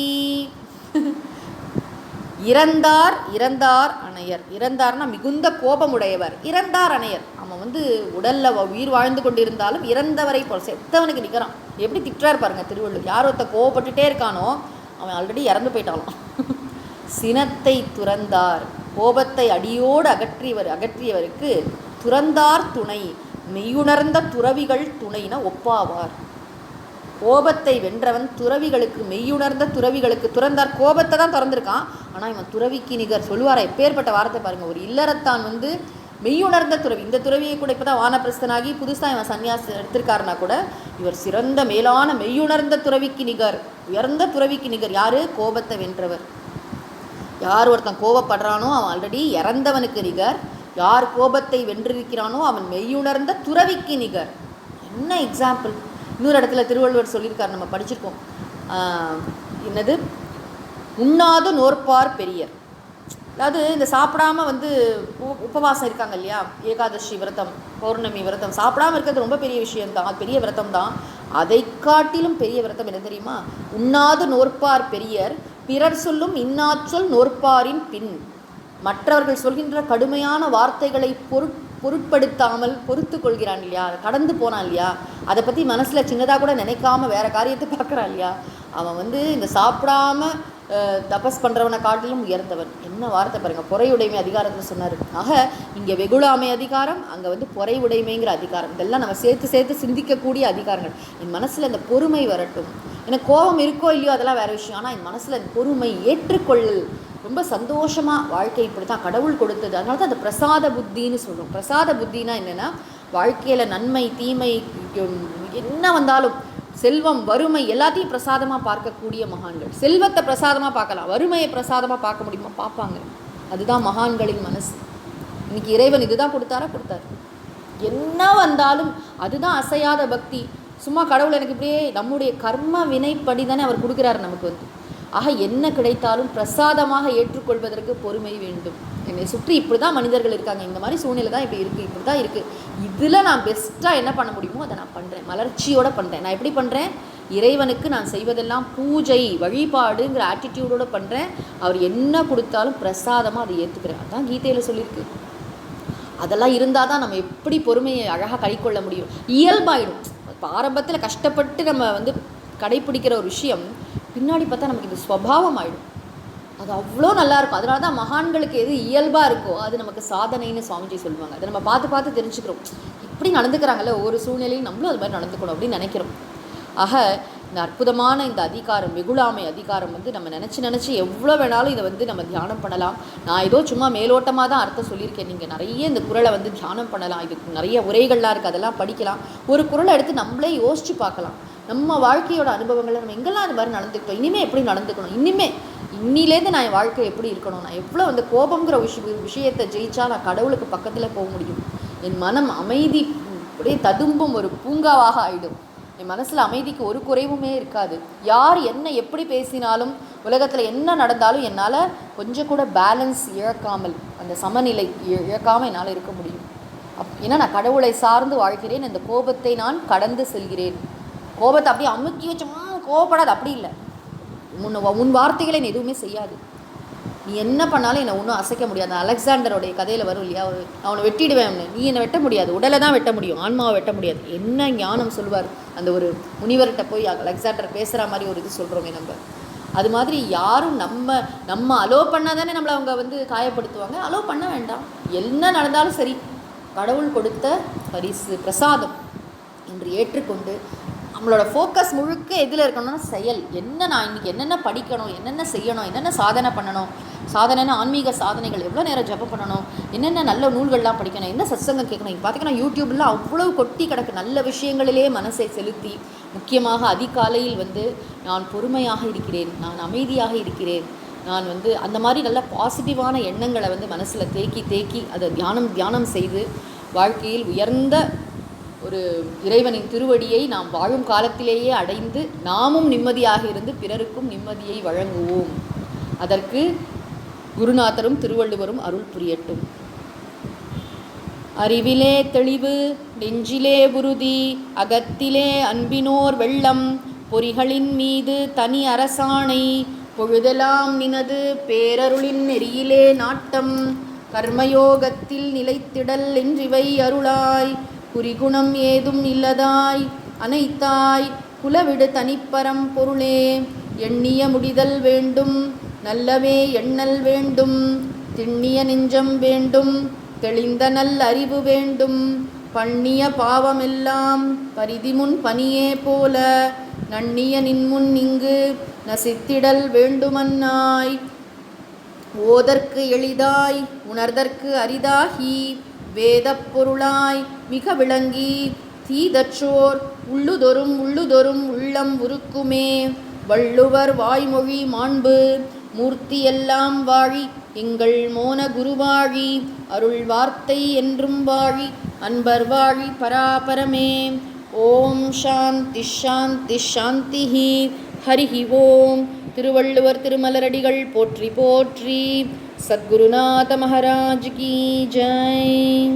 [SPEAKER 1] இறந்தார் இறந்தார் அணையர். இறந்தார்னா மிகுந்த கோபமுடையவர். இறந்தார் அணையர், அவன் வந்து உடலில் உயிர் வாழ்ந்து கொண்டிருந்தாலும் இறந்தவரை போல் செத்தவனுக்கு நிற்கிறான். எப்படி திட்டுறார் பாருங்க திருவள்ளுவர். யார் ஒருத்த கோவப்பட்டுட்டே இருக்கானோ அவன் ஆல்ரெடி இறந்து போயிட்டாலும். சினத்தை துறந்தார், கோபத்தை அடியோடு அகற்றியவருக்கு துறந்தார் துணை, மெய்யுணர்ந்த துறவிகள் துணைன ஒப்பாவார். கோபத்தை வென்றவன் துறவிகளுக்கு, மெய்யுணர்ந்த துறவிகளுக்கு, துறந்தார் கோபத்தை தான் திறந்திருக்கான், ஆனால் இவன் துறவிக்கு நிகர். சொல்லுவாரா எப்பேற்பட்ட வார்த்தை பாருங்கள். ஒரு இல்லறத்தான் வந்து மெய்யுணர்ந்த துறவி. இந்த துறவியை கூட இப்போ தான் வானப்பிரஸ்தனாகி புதுசாக இவன் சன்னியாசம் எடுத்திருக்காருனா கூட இவர் சிறந்த மேலான மெய்யுணர்ந்த துறவிக்கு நிகர், உயர்ந்த துறவிக்கு நிகர். யார்? கோபத்தை வென்றவர். யார் ஒருத்தன் கோபப்படுறானோ அவன் ஆல்ரெடி இறந்தவனுக்கு நிகர். யார் கோபத்தை வென்றிருக்கிறானோ அவன் மெய்யுணர்ந்த துறவிக்கு நிகர். என்ன எக்ஸாம்பிள்! இன்னொரு இடத்துல திருவள்ளுவர் சொல்லியிருக்கார், நம்ம படிச்சிருக்கோம். என்னது? உண்ணாது நோற்பார் பெரியர். அதாவது இந்த சாப்பிடாமல் வந்து உபவாசம் இருக்காங்க இல்லையா, ஏகாதசி விரதம், பௌர்ணமி விரதம், சாப்பிடாமல் இருக்கிறது ரொம்ப பெரிய விஷயம்தான், அது பெரிய விரதம் தான். அதை காட்டிலும் பெரிய விரதம் என்ன தெரியுமா? உண்ணாது நோற்பார் பெரியர், பிறர் சொல்லும் இன்னாச்சொல் நோற்பாரின் பின். மற்றவர்கள் சொல்கின்ற கடுமையான வார்த்தைகளை பொருட்படுத்தாமல் பொறுத்து கொள்கிறான் இல்லையா, அதை கடந்து போனான் இல்லையா, அதை பற்றி மனசில் சின்னதாக கூட நினைக்காம வேறு காரியத்தை பார்க்குறான் இல்லையா, அவன் வந்து இந்த சாப்பிடாம தபஸ் பண்ணுறவனை காட்டிலும் உயர்ந்தவன். என்ன வார்த்தை பாருங்கள், பொறையுடைமை அதிகாரத்தில் சொன்னார். ஆக இங்கே வெகுளாமை அதிகாரம், அங்கே வந்து பொறை உடைமைங்கிற அதிகாரம். இதெல்லாம் நம்ம சேர்த்து சிந்திக்கக்கூடிய அதிகாரங்கள். என் மனசில் இந்த பொறுமை வரட்டும். எனக்கு கோபம் இருக்கோ இல்லையோ அதெல்லாம் வேறு விஷயம், ஆனால் என் மனசில் இந்த பொறுமை, ஏற்றுக்கொள்ளல், ரொம்ப சந்தோஷமாக வாழ்க்கை இப்படி தான் கடவுள் கொடுத்தது. அதனால தான் அந்த பிரசாத புத்தின்னு சொல்கிறோம். பிரசாத புத்தினா என்னென்னா, வாழ்க்கையில் நன்மை தீமை என்ன வந்தாலும், செல்வம் வறுமை எல்லாத்தையும் பிரசாதமாக பார்க்கக்கூடிய மகான்கள். செல்வத்தை பிரசாதமாக பார்க்கலாம், வறுமையை பிரசாதமாக பார்க்க முடியுமா? பார்ப்பாங்க. அதுதான் மகான்களின் மனசு. இன்னைக்கு இறைவன் இதுதான் கொடுத்தாரு. என்ன வந்தாலும் அதுதான் அசையாத பக்தி. சும்மா கடவுள் எனக்கு இப்படியே நம்முடைய கர்ம வினைப்படி தானே அவர் கொடுக்குறாரு நமக்கு வந்து. ஆக என்ன கிடைத்தாலும் பிரசாதமாக ஏற்றுக்கொள்வதற்கு பொறுமை வேண்டும். என்னை சுற்றி இப்படி தான் மனிதர்கள் இருக்காங்க, இந்த மாதிரி சூழ்நிலை தான் இப்படி இருக்குது, இப்படி தான் இருக்குது, இதில் நான் பெஸ்ட்டாக என்ன பண்ண முடியுமோ அதை நான் பண்ணுறேன், மலர்ச்சியோடு பண்ணுறேன். நான் எப்படி பண்ணுறேன்? இறைவனுக்கு நான் செய்வதெல்லாம் பூஜை வழிபாடுங்கிற ஆட்டிடியூடோடு பண்ணுறேன். அவர் என்ன கொடுத்தாலும் பிரசாதமாக அதை ஏற்றுக்கிறேன். அதுதான் கீதையில் சொல்லியிருக்கு. அதெல்லாம் இருந்தால் தான் நம்ம எப்படி பொறுமையை அழகாக கைக்கொள்ள முடியும். இயல்பாயிடும். ஆரம்பத்தில் கஷ்டப்பட்டு நம்ம வந்து கடைப்பிடிக்கிற ஒரு விஷயம் பின்னாடி பார்த்தா நமக்கு இது ஸ்வபாவம் ஆகிடும். அது அவ்வளோ நல்லாயிருக்கும். அதனால தான் மகான்களுக்கு எது இயல்பாக இருக்கோ அது நமக்கு சாதனைன்னு சுவாமிஜி சொல்லுவாங்க. அதை நம்ம பார்த்து தெரிஞ்சுக்கிறோம். அப்படி நடந்துக்கிறாங்கல்ல ஒவ்வொரு சூழ்நிலையும், நம்மளும் அது மாதிரி நடந்துக்கணும் அப்படின்னு நினைக்கிறோம். ஆக இந்த அற்புதமான இந்த அதிகாரம், வெகுளாமை அதிகாரம் நம்ம நினச்சி எவ்வளோ வேணாலும் இதை நம்ம தியானம் பண்ணலாம். நான் ஏதோ சும்மா மேலோட்டமாக தான் அர்த்தம் சொல்லியிருக்கேன். நீங்கள் நிறைய இந்த குறளை தியானம் பண்ணலாம். இதுக்கு நிறைய உரைகள்லாம் இருக்குது, அதெல்லாம் படிக்கலாம். ஒரு குறளை எடுத்து நம்மளே யோசித்து பார்க்கலாம். நம்ம வாழ்க்கையோட அனுபவங்களை நம்ம எங்கெல்லாம் இந்த மாதிரி நடந்துக்கிட்டோம், இனிமேல் எப்படி நடந்துக்கணும், இன்னிலேருந்து நான் என் வாழ்க்கை எப்படி இருக்கணும், நான் எவ்வளோ கோபங்கிற விஷயத்தை ஜெயிச்சா நான் கடவுளுக்கு பக்கத்தில் போக முடியும், என் மனம் அமைதி அப்படியே ததும்பும் ஒரு பூங்காவாக ஆகிடும், என் மனசில் அமைதிக்கு ஒரு குறைவுமே இருக்காது, யார் என்ன எப்படி பேசினாலும் உலகத்தில் என்ன நடந்தாலும் என்னால் கொஞ்சம் கூட பேலன்ஸ் இழக்காமல், அந்த சமநிலை இழக்காமல் என்னால் இருக்க முடியும். ஏன்னா நான் கடவுளை சார்ந்து வாழ்கிறேன், இந்த கோபத்தை நான் கடந்து செல்கிறேன். கோபத்தை அப்படியே அமுக்கி வச்சு கோபப்படாது, அப்படி இல்லை. உன் வார்த்தைகளை நீ எதுவுமே செய்யாது, நீ என்ன பண்ணாலும் என்னை ஒன்றும் அசைக்க முடியாது. அலெக்சாண்டருடைய கதையில் வரும் இல்லையா, அவனை வெட்டிடுவேன், நீ என்னை வெட்ட முடியாது, உடலை தான் வெட்ட முடியும், ஆன்மாவை வெட்ட முடியாது. என்ன ஞானம் சொல்வார் அந்த ஒரு முனிவர்கிட்ட போய் அலெக்சாண்டர் பேசுகிற மாதிரி ஒரு இது சொல்கிறோமே நம்ம. அது மாதிரி யாரும் நம்ம அலோ பண்ணால் தானே நம்மளை அவங்க காயப்படுத்துவாங்க. அலோ பண்ண வேண்டாம், என்ன நடந்தாலும் சரி, கடவுள் கொடுத்த பரிசு பிரசாதம் என்று ஏற்றுக்கொண்டு நம்மளோட ஃபோக்கஸ் முழுக்க எதில் இருக்கணும்னா செயல். நான் இன்றைக்கி என்னென்ன படிக்கணும், என்னென்ன செய்யணும், என்னென்ன சாதனை பண்ணணும், சாதனைன்னா ஆன்மீக சாதனைகள், எவ்வளோ நேரம் ஜபம் பண்ணணும், என்னென்ன நல்ல நூல்கள்லாம் படிக்கணும், என்ன சத்சங்கம் கேட்கணும். இங்கே பார்த்திங்கன்னா யூடியூப்லாம் அவ்வளோ கொட்டி கிடக்கு. நல்ல விஷயங்களிலே மனசை செலுத்தி, முக்கியமாக அதிகாலையில் நான் பொறுமையாக இருக்கிறேன், நான் அமைதியாக இருக்கிறேன், நான் அந்த மாதிரி நல்ல பாசிட்டிவான எண்ணங்களை மனசில் தேக்கி அதை தியானம் செய்து வாழ்க்கையில் உயர்ந்த ஒரு இறைவனின் திருவடியை நாம் வாழும் காலத்திலேயே அடைந்து நாமும் நிம்மதியாக இருந்து பிறருக்கும் நிம்மதியை வழங்குவோம். அதற்கு குருநாதரும் திருவள்ளுவரும் அருள் புரியட்டும். அறிவிலே தெளிவு, நெஞ்சிலே உறுதி, அகத்திலே அன்பினோர் வெள்ளம், பொறிகளின் மீது தனி அரசாணை, பொழுதெல்லாம் நினது பேரருளின் நெறியிலே நாட்டம், கர்மயோகத்தில் நிலைத்திடல் என்றிவை அருளாய், குறிகுணம் ஏதும் இல்லதாய் அனைத்தாய், குலவிடு தனிப்பரம் பொருளே, எண்ணிய முடிதல் வேண்டும், நல்லவே எண்ணல் வேண்டும், திண்ணிய நெஞ்சம் வேண்டும், தெளிந்த நல் அறிவு வேண்டும், பண்ணிய பாவமெல்லாம் பரிதிமுன் பனியே போல, நன்னிய நின்முன் இங்கு நசித்திடல் வேண்டுமன்னாய், ஓதற்கு எளிதாய் உணர்தற்கு அரிதாகி, வேதப் பொருளாய் மிக விளங்கி, தீதற்றோர் உள்ளுதொரும் உள்ளம் உருக்குமே, வள்ளுவர் வாய்மொழி மாண்பு மூர்த்தியெல்லாம் வாழி, எங்கள் மோன குருவாழி, அருள் வார்த்தை என்றும் வாழி, அன்பர் வாழி பராபரமே. ஓம் சாந்தி ஷாந்தி ஷாந்திஹி. ஹரிஹி ஓம். திருவள்ளுவர் திருமலரடிகள் போற்றி போற்றி. சத்குருநாத மகாராஜ் கி ஜெய்.